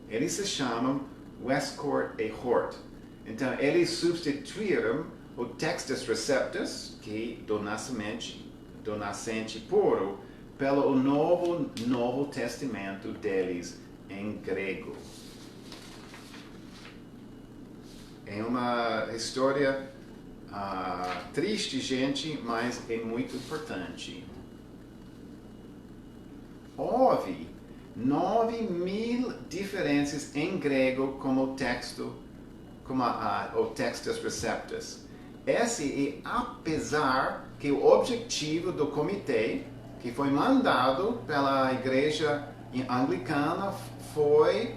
Eles se chamam Westcott e Hort. Então, eles substituíram o Textus Receptus, que do nascente puro, pelo Novo Testamento deles em grego. É uma história triste, gente, mas é muito importante. Houve 9.000 diferenças em grego como o Textus Receptus. Esse é apesar que o objetivo do comitê, que foi mandado pela igreja anglicana, foi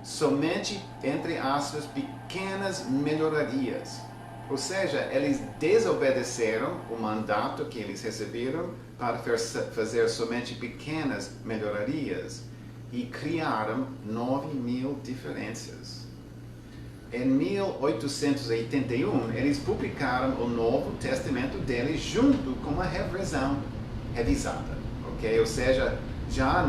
somente, entre aspas, pequenas melhorias. Ou seja, eles desobedeceram o mandato que eles receberam para fazer somente pequenas melhorias e criaram 9.000 diferenças. Em 1881, eles publicaram o Novo Testamento deles junto com uma revisada, ok? Ou seja, já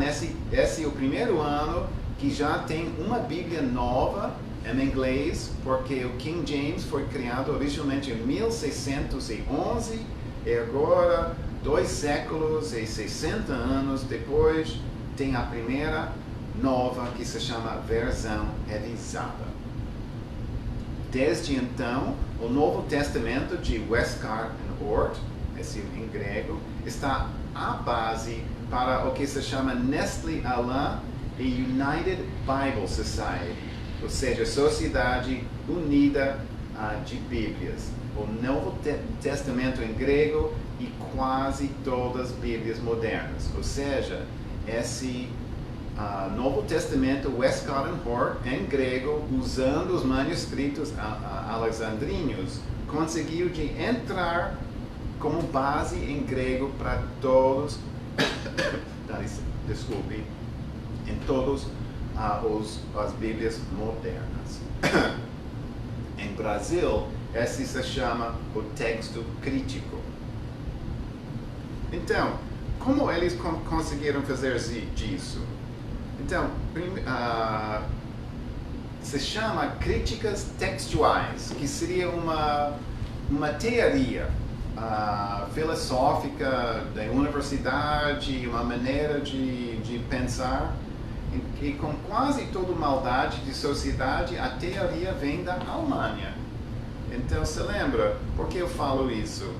esse é o primeiro ano que já tem uma Bíblia nova em inglês, porque o King James foi criado originalmente em 1611 e agora, 2 séculos e 60 anos depois, tem a primeira nova que se chama versão revisada. Desde então, o Novo Testamento de Westcott e Hort, esse em grego, está à base para o que se chama Nestle Aland e United Bible Society, ou seja, Sociedade Unida de Bíblias. O Novo Testamento em grego e quase todas as Bíblias modernas. Ou seja, esse Novo Testamento Westcott e Hort em grego, usando os manuscritos alexandrinos, conseguiu de entrar como base em grego para todos, em todas as Bíblias modernas. Em Brasil, esse se chama o texto crítico. Então, como eles conseguiram fazer isso? Então, se chama críticas textuais, que seria uma teoria filosófica da universidade, uma maneira de pensar, e com quase toda maldade de sociedade, a teoria vem da Alemanha. Então, se lembra, por que eu falo isso?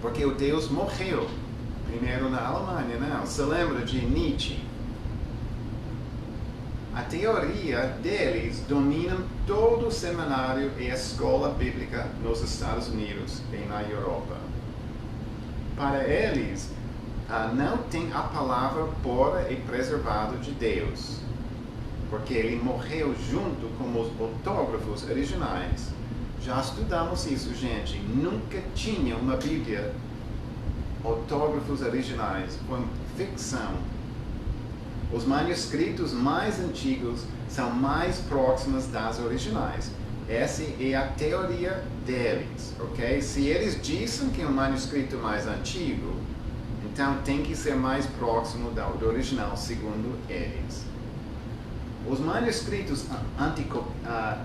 Porque o Deus morreu primeiro na Alemanha, não? Se lembra de Nietzsche? A teoria deles domina todo o seminário e a escola bíblica nos Estados Unidos e na Europa. Para eles, não tem a palavra pura e preservada de Deus, porque ele morreu junto com os autógrafos originais. Já estudamos isso, gente. Nunca tinha uma Bíblia autógrafos originais. Foi ficção. Os manuscritos mais antigos são mais próximos das originais. Essa é a teoria deles, ok? Se eles dizem que é um manuscrito mais antigo, então tem que ser mais próximo do original, segundo eles. Os manuscritos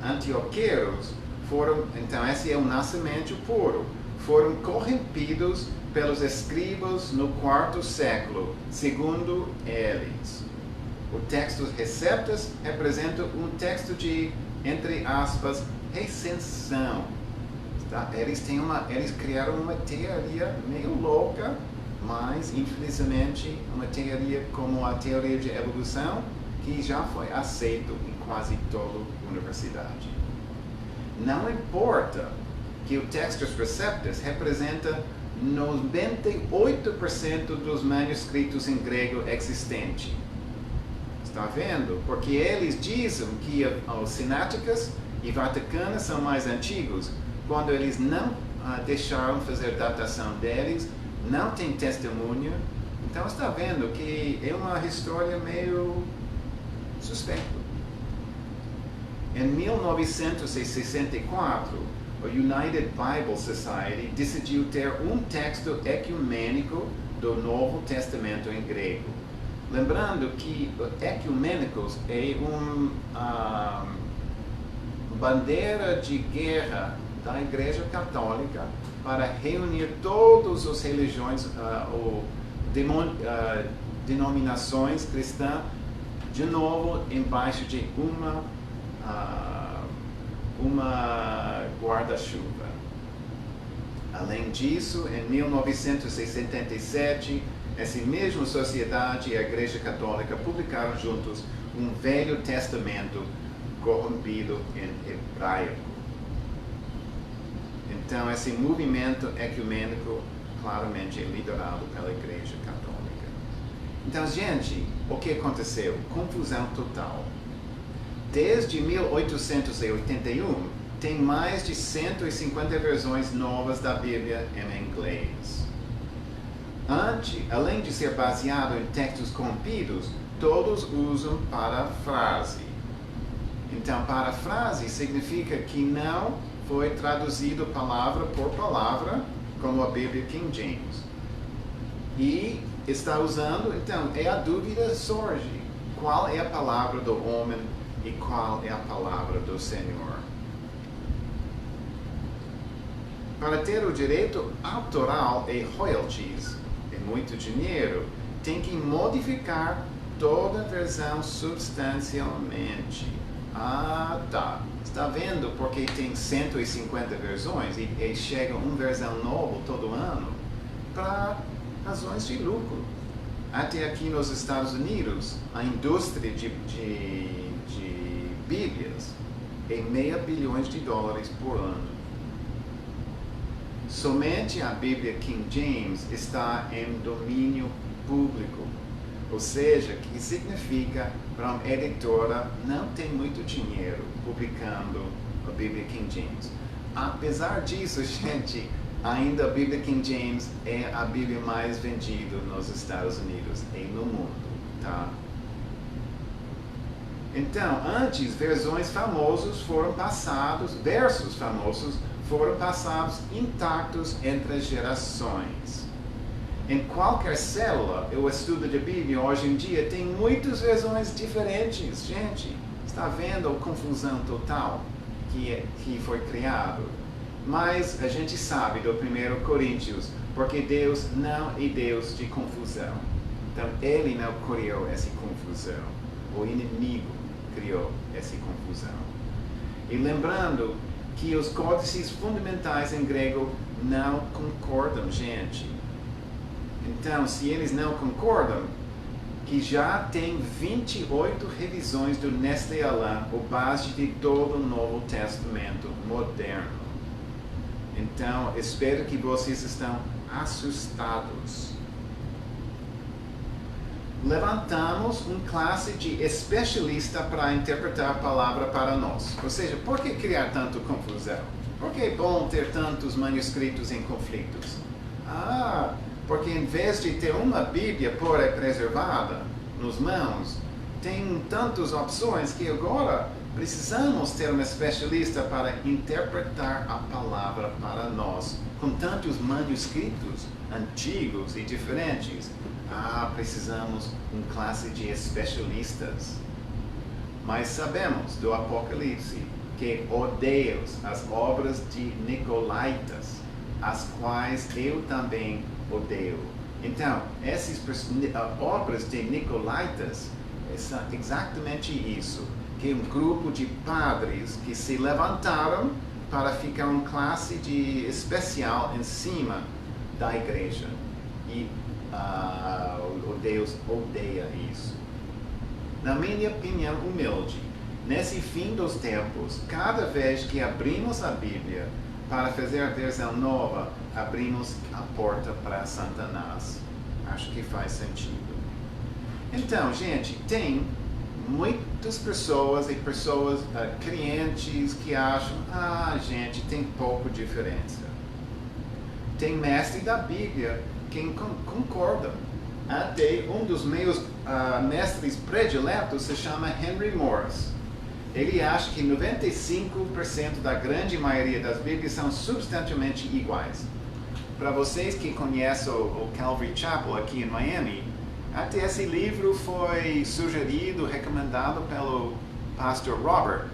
antioqueiros foram, então esse é o nascimento puro, foram corrompidos pelos escribas no 4º século, segundo eles. O texto Receptus representa um texto de, entre aspas, recensão. Tá? Eles criaram uma teoria meio louca, mas infelizmente uma teoria como a teoria de evolução, que já foi aceito em quase toda a universidade. Não importa que o Textus Receptus representa 98% dos manuscritos em grego existentes. Está vendo? Porque eles dizem que os sináticas e vaticanas são mais antigos, quando eles não deixaram fazer datação deles, não tem testemunho. Então está vendo que é uma história meio suspeita. Em 1964, o United Bible Society decidiu ter um texto ecumênico do Novo Testamento em grego. Lembrando que ecumênicos é uma bandeira de guerra da Igreja Católica para reunir todas as religiões ou denominações cristãs de novo embaixo de uma guarda-chuva. Além disso, em 1967, essa mesma sociedade e a Igreja Católica publicaram juntos um Velho Testamento corrompido em hebraico. Então, esse movimento ecumênico claramente é liderado pela Igreja Católica. Então, gente, o que aconteceu? Confusão total. Desde 1881, tem mais de 150 versões novas da Bíblia em inglês. Além de ser baseado em textos corrompidos, todos usam parafrase. Então, parafrase significa que não foi traduzido palavra por palavra, como a Bíblia King James. E está usando, então, a dúvida surge. Qual é a palavra do homem e qual é a palavra do Senhor? Para ter o direito autoral e royalties, é muito dinheiro, tem que modificar toda a versão substancialmente. Ah, tá. Está vendo porque tem 150 versões e chega uma versão nova todo ano para razões de lucro. Até aqui nos Estados Unidos, a indústria de Bíblias é $500 bilhões por ano. Somente a Bíblia King James está em domínio público, ou seja, que significa para uma editora não tem muito dinheiro publicando a Bíblia King James. Apesar disso, gente, ainda a Bíblia King James é a Bíblia mais vendida nos Estados Unidos e no mundo, tá? Então, antes, versos famosos foram passados intactos entre gerações. Em qualquer célula, o estudo da Bíblia hoje em dia tem muitas versões diferentes, gente. Está vendo a confusão total que foi criado? Mas a gente sabe do 1 Coríntios, porque Deus não é Deus de confusão. Então, Ele não criou essa confusão. O inimigo criou essa confusão. E lembrando que os códices fundamentais em grego não concordam, gente. Então, se eles não concordam, que já tem 28 revisões do Nestlé Aland, o base de todo o Novo Testamento moderno. Então, espero que vocês estão assustados. Levantamos uma classe de especialista para interpretar a palavra para nós. Ou seja, por que criar tanta confusão? Por que é bom ter tantos manuscritos em conflitos? Porque em vez de ter uma Bíblia pura e preservada nos mãos, tem tantas opções que agora precisamos ter um especialista para interpretar a palavra para nós. Com tantos manuscritos antigos e diferentes, precisamos de uma classe de especialistas. Mas sabemos do Apocalipse que odeio as obras de Nicolaítas, as quais eu também odeio. Então, essas obras de Nicolaítas são exatamente isso, que é um grupo de padres que se levantaram para ficar uma classe especial em cima da igreja. E Deus odeia isso. Na minha opinião humilde, nesse fim dos tempos, cada vez que abrimos a Bíblia, para fazer a versão nova, abrimos a porta para Satanás. Acho que faz sentido. Então, gente, tem muitas pessoas e clientes que acham, gente, tem pouca diferença. Tem mestre da Bíblia que concordam. Até um dos meus mestres prediletos se chama Henry Morris. Ele acha que 95% da grande maioria das Bíblias são substancialmente iguais. Para vocês que conhecem o Calvary Chapel aqui em Miami, até esse livro foi sugerido, recomendado pelo pastor Robert,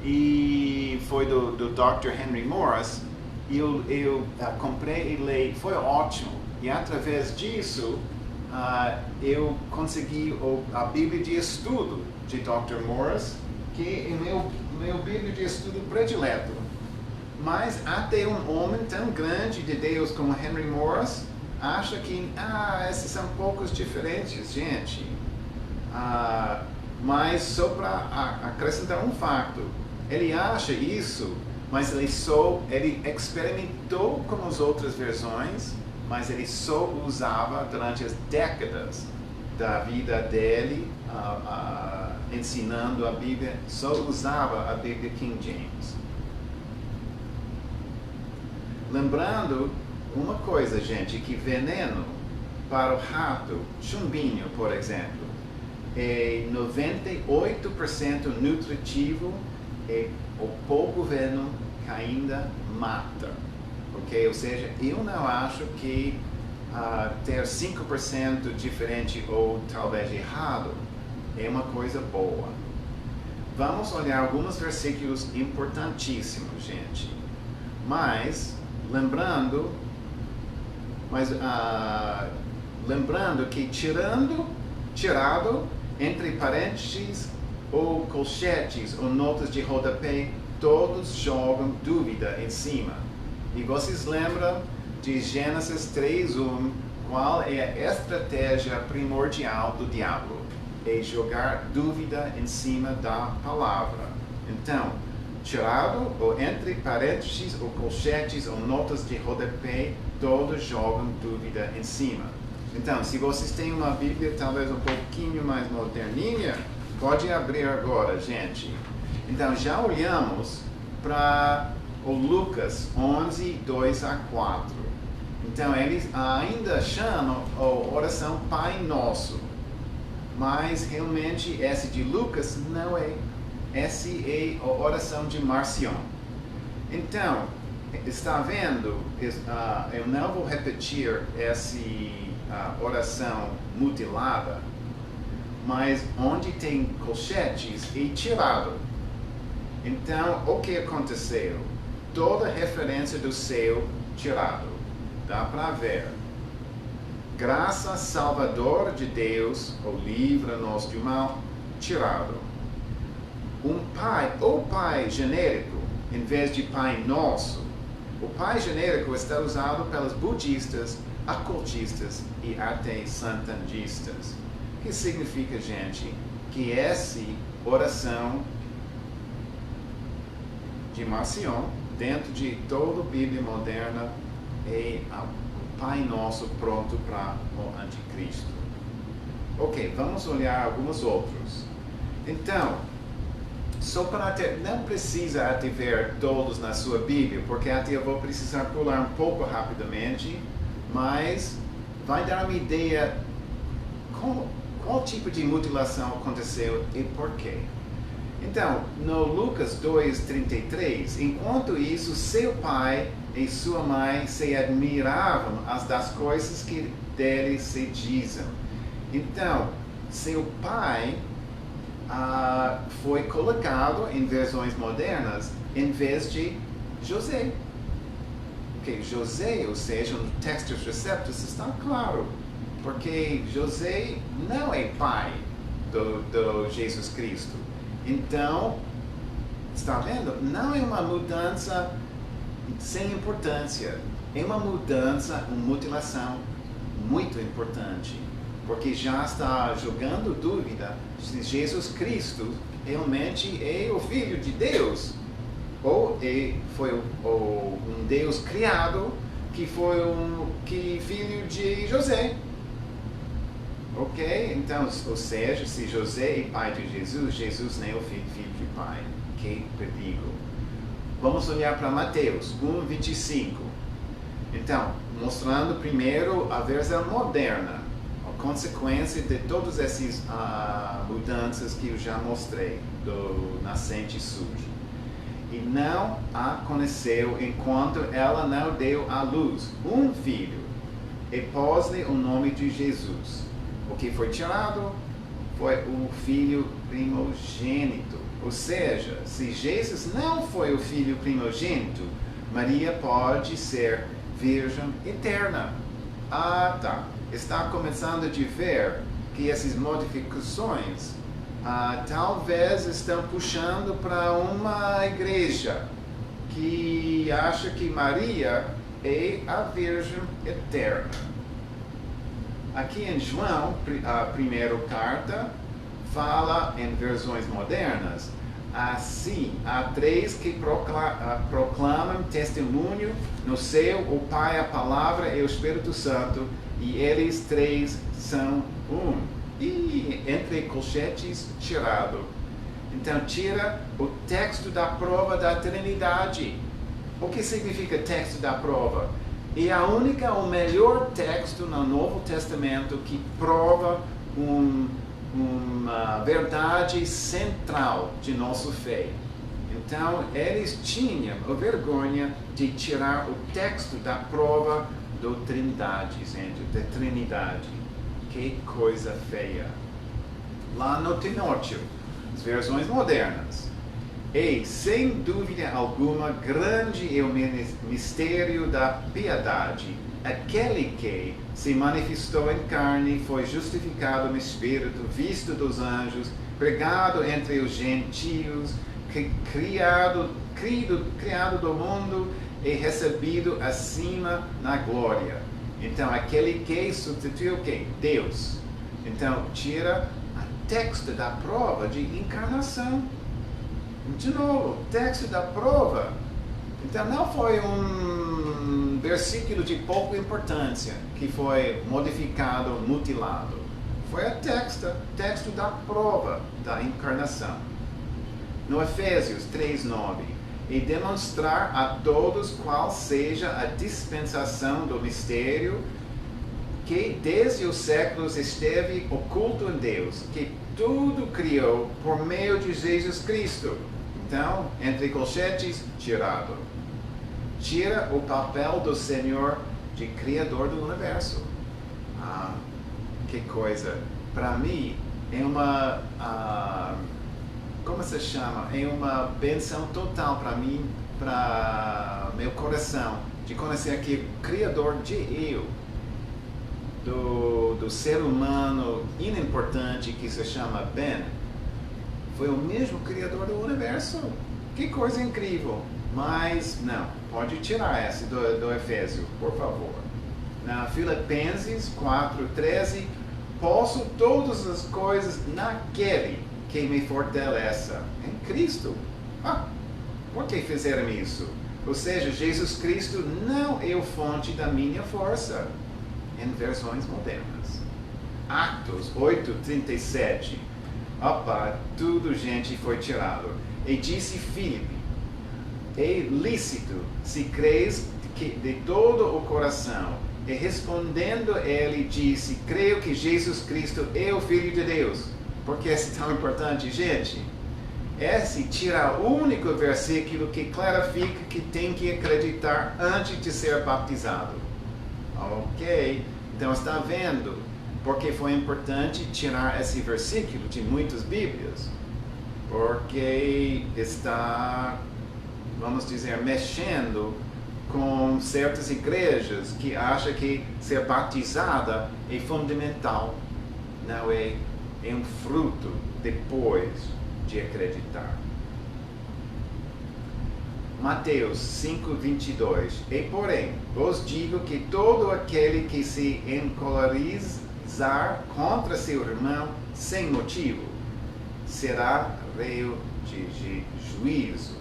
e foi do Dr. Henry Morris, e eu comprei e li, foi ótimo, e através disso eu consegui a Bíblia de Estudo de Dr. Morris, que é meu Bíblia de Estudo predileto. Mas até um homem tão grande de Deus como Henry Morris acha que esses são poucos diferentes, gente. Mas só para acrescentar um fato, ele acha isso, mas ele experimentou com as outras versões, mas ele só usava durante as décadas da vida dele, ensinando a Bíblia, só usava a Bíblia King James. Lembrando uma coisa, gente, que veneno para o rato, chumbinho, por exemplo, é 98% nutritivo e o pouco veneno que ainda mata. Ok? Ou seja, eu não acho que ter 5% diferente ou talvez errado é uma coisa boa. Vamos olhar alguns versículos importantíssimos, gente. Mas lembrando que tirado entre parênteses ou colchetes ou notas de rodapé, todos jogam dúvida em cima. E vocês lembram de Gênesis 3:1, qual é a estratégia primordial do diabo? É jogar dúvida em cima da palavra. Então, tirado ou entre parênteses ou colchetes ou notas de rodapé, todos jogam dúvida em cima. Então, se vocês têm uma Bíblia talvez um pouquinho mais moderninha, pode abrir agora, gente. Então, já olhamos para o Lucas 11, 2-4. Então, eles ainda chamam a oração Pai Nosso. Mas, realmente, esse de Lucas não é. Essa é a oração de Marcion. Então, está vendo? Eu não vou repetir essa oração mutilada, mas onde tem colchetes é tirado. Então, o que aconteceu? Toda referência do céu tirado. Dá para ver. Graça salvadora de Deus, ou livra-nos do mal, tirado. O Pai genérico, em vez de Pai Nosso, o Pai genérico está usado pelos budistas, ocultistas e até santangistas. O que significa, gente, que essa oração de Marcion, dentro de toda a Bíblia moderna, é o Pai Nosso pronto para o Anticristo. Ok, vamos olhar alguns outros. Então, só para não precisa até ver todos na sua Bíblia, porque até eu vou precisar pular um pouco rapidamente, mas vai dar uma ideia qual tipo de mutilação aconteceu e por quê. Então, no Lucas 2:33, enquanto isso, seu pai e sua mãe se admiravam das coisas que dele se dizem. Então, seu pai foi colocado em versões modernas em vez de José. Okay, José, ou seja, no Textus Receptus está claro, porque José não é pai do Jesus Cristo. Então, está vendo? Não é uma mudança sem importância. É uma mudança, uma mutilação muito importante. Porque já está jogando dúvida se Jesus Cristo realmente é o Filho de Deus. ou foi um Deus criado que foi filho de José. Ok? Então, ou seja, se José é pai de Jesus, Jesus nem é o filho de pai. Que perigo. Vamos olhar para Mateus 1:25. Então, mostrando primeiro a versão moderna, a consequência de todas essas mudanças que eu já mostrei, do nascente sujo. E não aconteceu enquanto ela não deu à luz um filho, e pôs-lhe o nome de Jesus. O que foi tirado foi o filho primogênito. Ou seja, se Jesus não foi o filho primogênito, Maria pode ser virgem eterna. Tá. Está começando a ver que essas modificações talvez estão puxando para uma igreja que acha que Maria é a Virgem Eterna. Aqui em João, a primeira carta, fala em versões modernas, assim, há três que proclamam testemunho no céu, o Pai, a Palavra e o Espírito Santo, e eles três são um. E entre colchetes, tirado. Então, tira o texto da prova da Trinidade. O que significa texto da prova? É o melhor texto no Novo Testamento que prova uma verdade central de nossa fé. Então, eles tinham a vergonha de tirar o texto da prova da Trindade. Que coisa feia. Lá no Timóteo, as versões modernas. E, sem dúvida alguma, grande é o mistério da piedade. Aquele que se manifestou em carne, foi justificado no Espírito, visto dos anjos, pregado entre os gentios, criado do mundo e recebido acima na glória. Então, aquele que substituiu o quê? Deus. Então, tira o texto da prova de encarnação. De novo, texto da prova. Então, não foi um versículo de pouca importância que foi modificado, mutilado. Foi o texto da prova da encarnação. No Efésios 3:9. E demonstrar a todos qual seja a dispensação do mistério que desde os séculos esteve oculto em Deus, que tudo criou por meio de Jesus Cristo. Então, entre colchetes, tirado. Tira o papel do Senhor de Criador do Universo. Que coisa. Para mim, é uma... como se chama? É uma benção total para mim, para meu coração, de conhecer aqui o Criador de eu, do ser humano inimportante que se chama Ben. Foi o mesmo Criador do universo. Que coisa incrível. Mas, não, pode tirar essa do Efésio, por favor. Na Filipenses 4:13, posso todas as coisas naquele que me fortalece, em Cristo. Por que fizeram isso? Ou seja, Jesus Cristo não é a fonte da minha força, em versões modernas. Atos 8:37. Tudo gente foi tirado. E disse Filipe, é lícito se crês de todo o coração. E respondendo ele disse, creio que Jesus Cristo é o Filho de Deus. Por que é tão importante, gente? Esse tira o único versículo que clarifica que tem que acreditar antes de ser batizado. Ok? Então está vendo porque foi importante tirar esse versículo de muitas Bíblias? Porque está, vamos dizer, mexendo com certas igrejas que acham que ser batizada é fundamental. Não é um fruto depois de acreditar. Mateus 5:22. E porém, vos digo que todo aquele que se encolerizar contra seu irmão sem motivo será réu de juízo.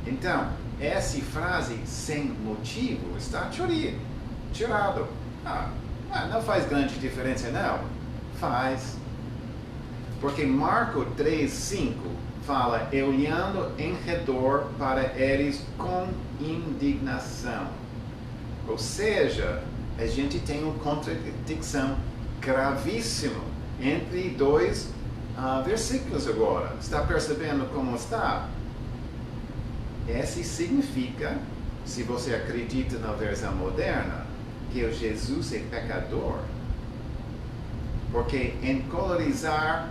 Então, essa frase sem motivo está tirado. Não faz grande diferença, não. Faz. Porque Marcos 3:5 fala, olhando em redor para eles com indignação. Ou seja, a gente tem uma contradição gravíssima entre dois versículos agora. Está percebendo como está? Esse significa, se você acredita na versão moderna, que o Jesus é pecador. Porque encolerizar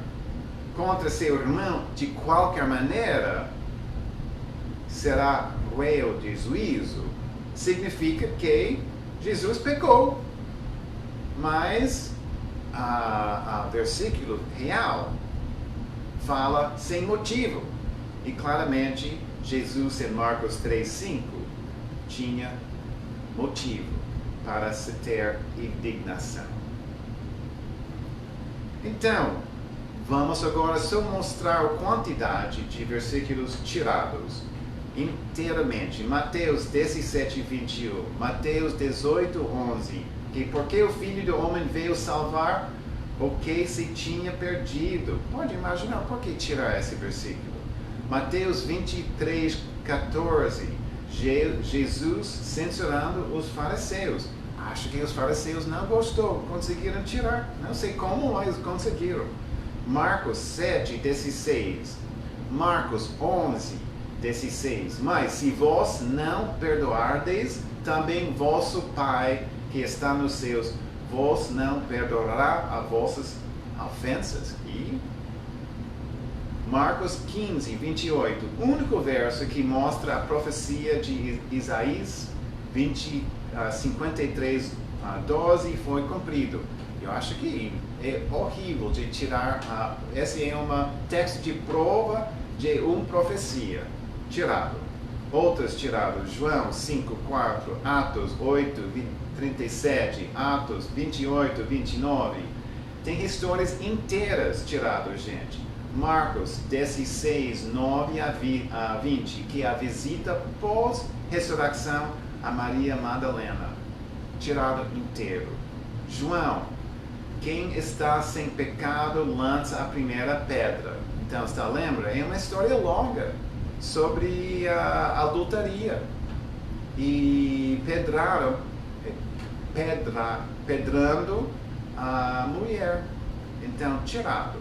contra seu irmão de qualquer maneira será réu de juízo. Significa que Jesus pecou. Mas o versículo real fala sem motivo. E claramente Jesus em Marcos 3:5 tinha motivo para se ter indignação. Então, vamos agora só mostrar a quantidade de versículos tirados inteiramente. Mateus 17:21, Mateus 18:11, que porque o Filho do Homem veio salvar o que se tinha perdido. Pode imaginar por que tirar esse versículo? Mateus 23:14, Jesus censurando os fariseus. Acho que os fariseus não conseguiram tirar. Não sei como, mas conseguiram. Marcos 7:16, Marcos 11:16. Mas se vós não perdoardes, também vosso Pai que está nos céus vos não perdoará as vossas ofensas. E Marcos 15:28, único verso que mostra a profecia de Isaías 53:12 foi cumprido. Eu acho que é horrível de tirar, esse é um texto de prova de uma profecia, tirado. Outros tirados, João 5:4, Atos 8:37, Atos 28:29. Tem histórias inteiras tiradas, gente. Marcos 16:9-20, que é a visita pós-ressurreição a Maria Madalena, tirado inteiro. João, quem está sem pecado lança a primeira pedra. Então, está lembra? É uma história longa sobre a adulteria e pedrando a mulher. Então, tirado.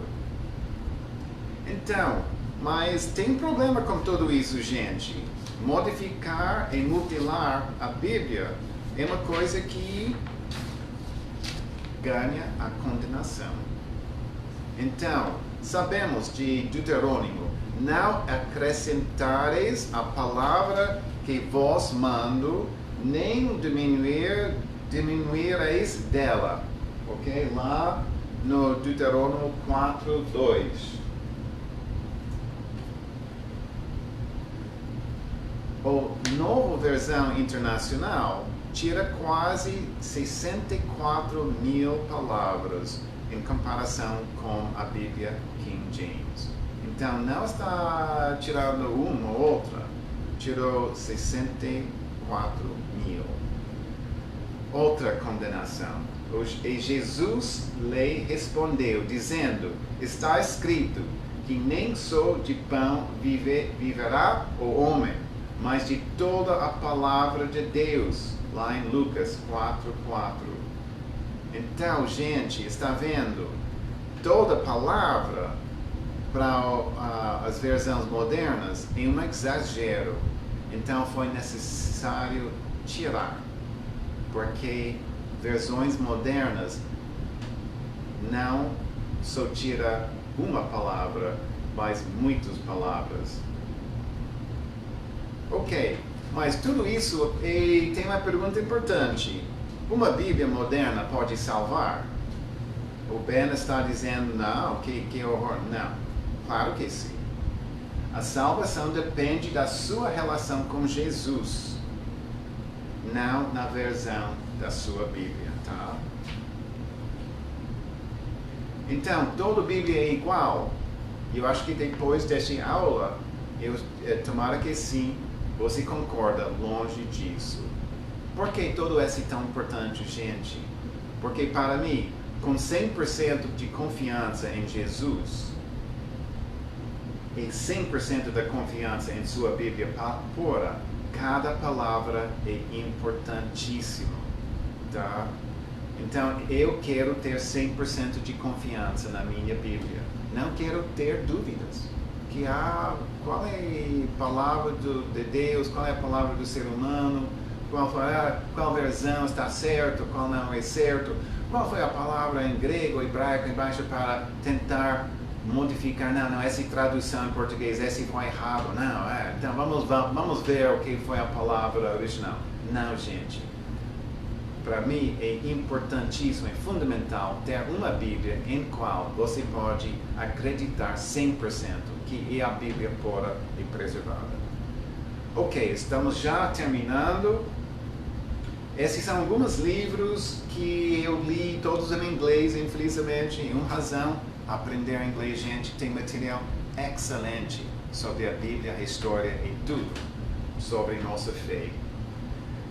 Então, mas tem problema com tudo isso, gente. Modificar e mutilar a Bíblia é uma coisa que ganha a condenação. Então, sabemos de Deuteronômio, não acrescentareis a palavra que vos mando, nem diminuireis dela. Ok? Lá no Deuteronômio 4:2. O Nova Versão Internacional tira quase 64.000 palavras em comparação com a Bíblia King James. Então, não está tirando uma ou outra, tirou 64.000. Outra condenação. E Jesus lhe respondeu, dizendo, está escrito que nem só de pão viverá o homem, mas de toda a palavra de Deus, lá em Lucas 4:4. Então, gente, está vendo? Toda palavra para as versões modernas é um exagero. Então, foi necessário tirar, porque versões modernas não só tira uma palavra, mas muitas palavras. Ok, mas tudo isso tem uma pergunta importante. Uma Bíblia moderna pode salvar? O Ben está dizendo, não, que horror. Não, claro que sim. A salvação depende da sua relação com Jesus, não na versão da sua Bíblia, tá? Então, toda Bíblia é igual? Eu acho que depois dessa aula, tomara que sim, Você concorda? Longe disso. Por que tudo isso é tão importante, gente? Porque para mim, com 100% de confiança em Jesus e 100% da confiança em sua Bíblia pura, cada palavra é importantíssima, tá? Então, eu quero ter 100% de confiança na minha Bíblia. Não quero ter dúvidas. Qual é a palavra de Deus, qual é a palavra do ser humano, qual versão está certo, qual não é certo, qual foi a palavra em grego, hebraico, embaixo para tentar modificar, não, essa tradução em português, esse foi errado, não, então vamos ver o que foi a palavra original. Não, gente. Para mim é importantíssimo, é fundamental ter uma Bíblia em qual você pode acreditar 100% que é a Bíblia pura e preservada. Ok, estamos já terminando. Esses são alguns livros que eu li, todos em inglês, infelizmente. E uma razão, aprender inglês, gente, tem material excelente sobre a Bíblia, a história e tudo sobre nossa fé.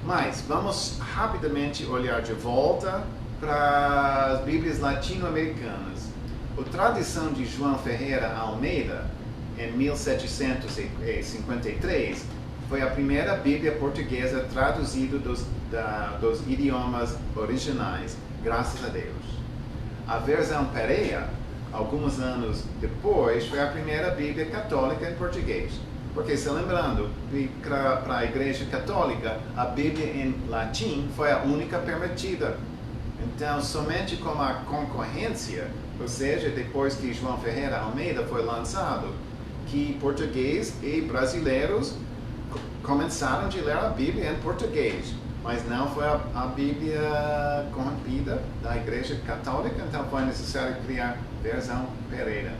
Mas vamos rapidamente olhar de volta para as Bíblias latino-americanas. A tradução de João Ferreira Almeida, em 1753, foi a primeira Bíblia portuguesa traduzida dos idiomas originais, graças a Deus. A versão Pereira, alguns anos depois, foi a primeira Bíblia católica em português. Porque, se lembrando, para a Igreja Católica, a Bíblia em latim foi a única permitida. Então, somente com a concorrência, ou seja, depois que João Ferreira Almeida foi lançado, que português e brasileiros começaram a ler a Bíblia em português. Mas não foi a Bíblia corrompida da Igreja Católica, então foi necessário criar a versão Pereira.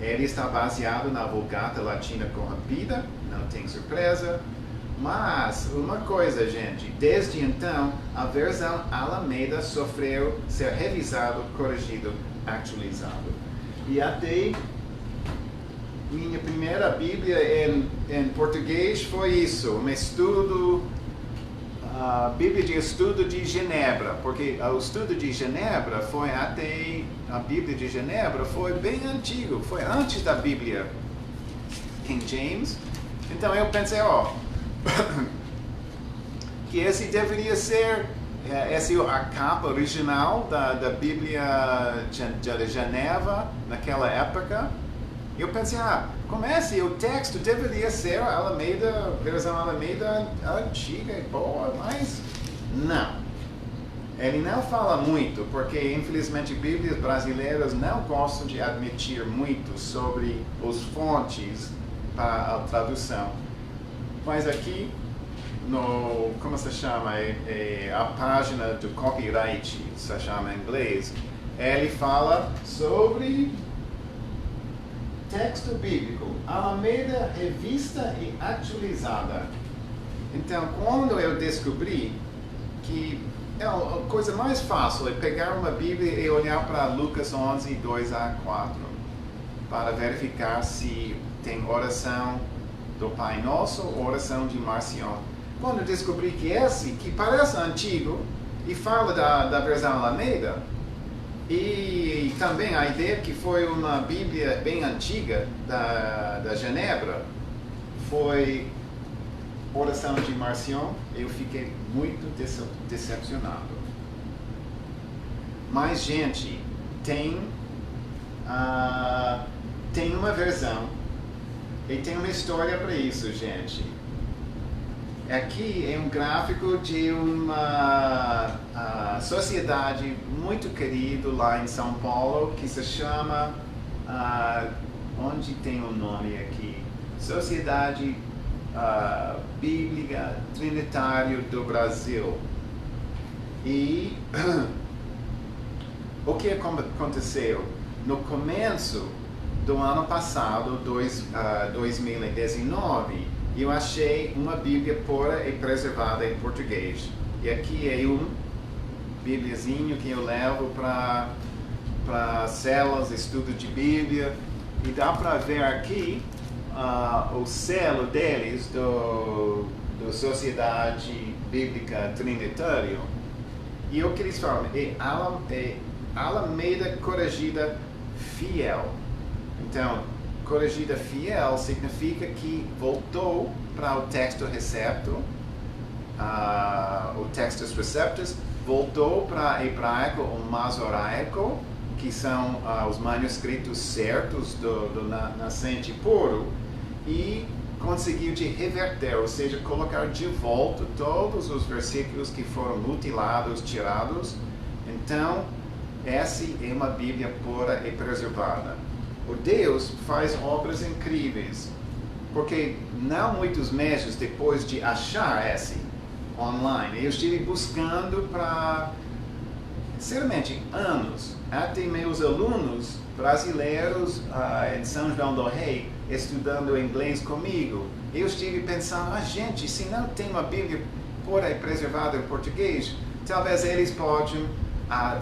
Ele está baseado na Vulgata Latina corrompida, não tem surpresa. Mas, uma coisa, gente, desde então, a versão Almeida sofreu ser revisado, corrigido, atualizado. E até minha primeira Bíblia em português foi isso, um estudo, a Bíblia de Estudo de Genebra, porque o estudo de Genebra foi até, a Bíblia de Genebra foi bem antigo, foi antes da Bíblia King James. Então eu pensei, que esse deveria ser a capa original da Bíblia de Genebra naquela época. Eu pensei, o texto deveria ser a Almeida, versão Almeida antiga e boa, mas não. Ele não fala muito, porque infelizmente Bíblias brasileiras não gostam de admitir muito sobre os fontes para a tradução. Mas aqui, como se chama, a página do copyright, se chama em inglês, ele fala sobre texto bíblico, Almeida revista e atualizada. Então, quando eu descobri que a coisa mais fácil é pegar uma Bíblia e olhar para Lucas 11, 2 a 4, para verificar se tem oração do Pai Nosso ou oração de Marcion. Quando eu descobri que esse, que parece antigo, e fala da versão Almeida, e também a ideia que foi uma Bíblia bem antiga da Genebra, foi oração de Marcion, eu fiquei muito decepcionado. Mas, gente, tem uma versão e tem uma história para isso, gente. Aqui é um gráfico de uma sociedade muito querida lá em São Paulo, que se chama, onde tem o nome aqui? Sociedade Bíblica Trinitário do Brasil. E o que aconteceu? No começo do ano passado, 2019, eu achei uma Bíblia pura e preservada em português. E aqui é Bíbliazinho que eu levo para células, estudo de Bíblia. E dá para ver aqui o selo deles da Sociedade Bíblica Trinitária. E eu queria falar, Alameda Corrigida Fiel. Então, Corrigida Fiel significa que voltou para o texto recepto, o textos receptus, voltou para hebraico ou masoraico, que são os manuscritos certos do nascente puro, e conseguiu de reverter, ou seja, colocar de volta todos os versículos que foram mutilados, tirados. Então, essa é uma Bíblia pura e preservada. O Deus faz obras incríveis, porque não muitos meses depois de achar esse online, eu estive buscando para, sinceramente, anos, até meus alunos brasileiros em São João do Rei, estudando inglês comigo, eu estive pensando, gente, se não tem uma Bíblia pura e preservada em português, talvez eles possam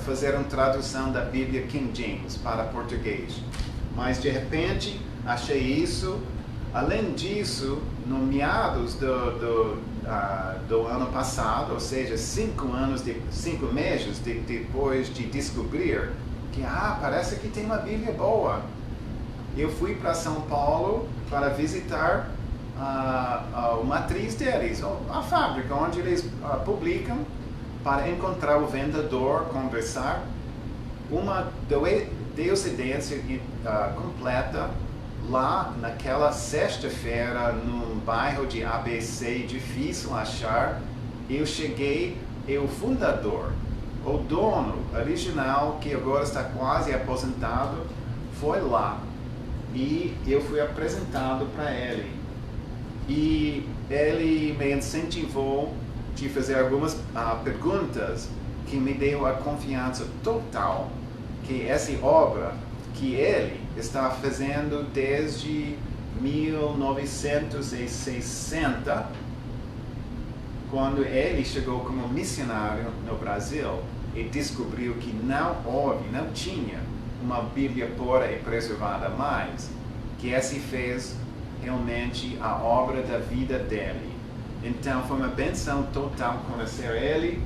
fazer uma tradução da Bíblia King James para português. Mas de repente achei isso. Além disso, no meados do ano passado, ou seja, 5 meses depois de descobrir que parece que tem uma Bíblia boa, eu fui para São Paulo para visitar a matriz deles, a fábrica onde eles publicam, para encontrar o vendedor, conversar. Uma deocedência completa lá naquela sexta-feira, num bairro de ABC, difícil achar. Eu cheguei, o fundador, o dono original, que agora está quase aposentado, foi lá. E eu fui apresentado para ele. E ele me incentivou de fazer algumas perguntas que me deu a confiança total que essa obra que ele está fazendo desde 1960, quando ele chegou como missionário no Brasil e descobriu que não tinha uma Bíblia pura e preservada mais, que essa fez realmente a obra da vida dele. Então foi uma benção total conhecer ele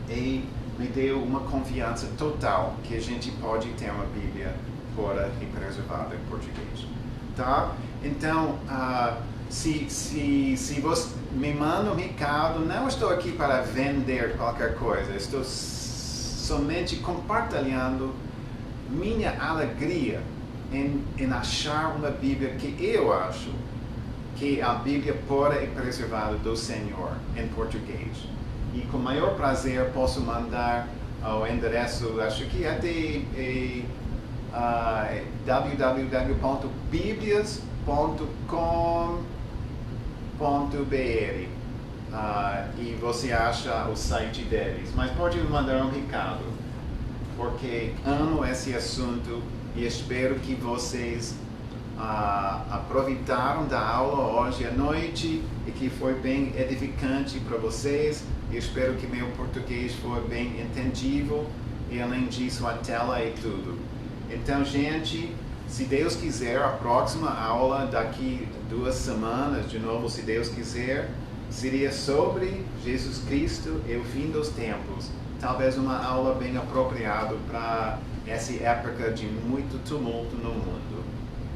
e me deu uma confiança total que a gente pode ter uma Bíblia pura e preservada em português. Tá? Então, se você me manda um recado, não estou aqui para vender qualquer coisa, estou somente compartilhando minha alegria em achar uma Bíblia que eu acho que é a Bíblia pura e preservada do Senhor em português. E com maior prazer posso mandar ao endereço, acho que é www.biblias.com.br e você acha o site deles. Mas pode me mandar um recado, porque amo esse assunto e espero que vocês aproveitaram da aula hoje à noite e que foi bem edificante para vocês. Eu espero que meu português foi bem entendível e, além disso, a tela e tudo. Então, gente, se Deus quiser, a próxima aula daqui 2 semanas, de novo, se Deus quiser, seria sobre Jesus Cristo e o fim dos tempos. Talvez uma aula bem apropriada para essa época de muito tumulto no mundo.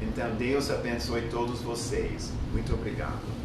Então, Deus abençoe todos vocês. Muito obrigado.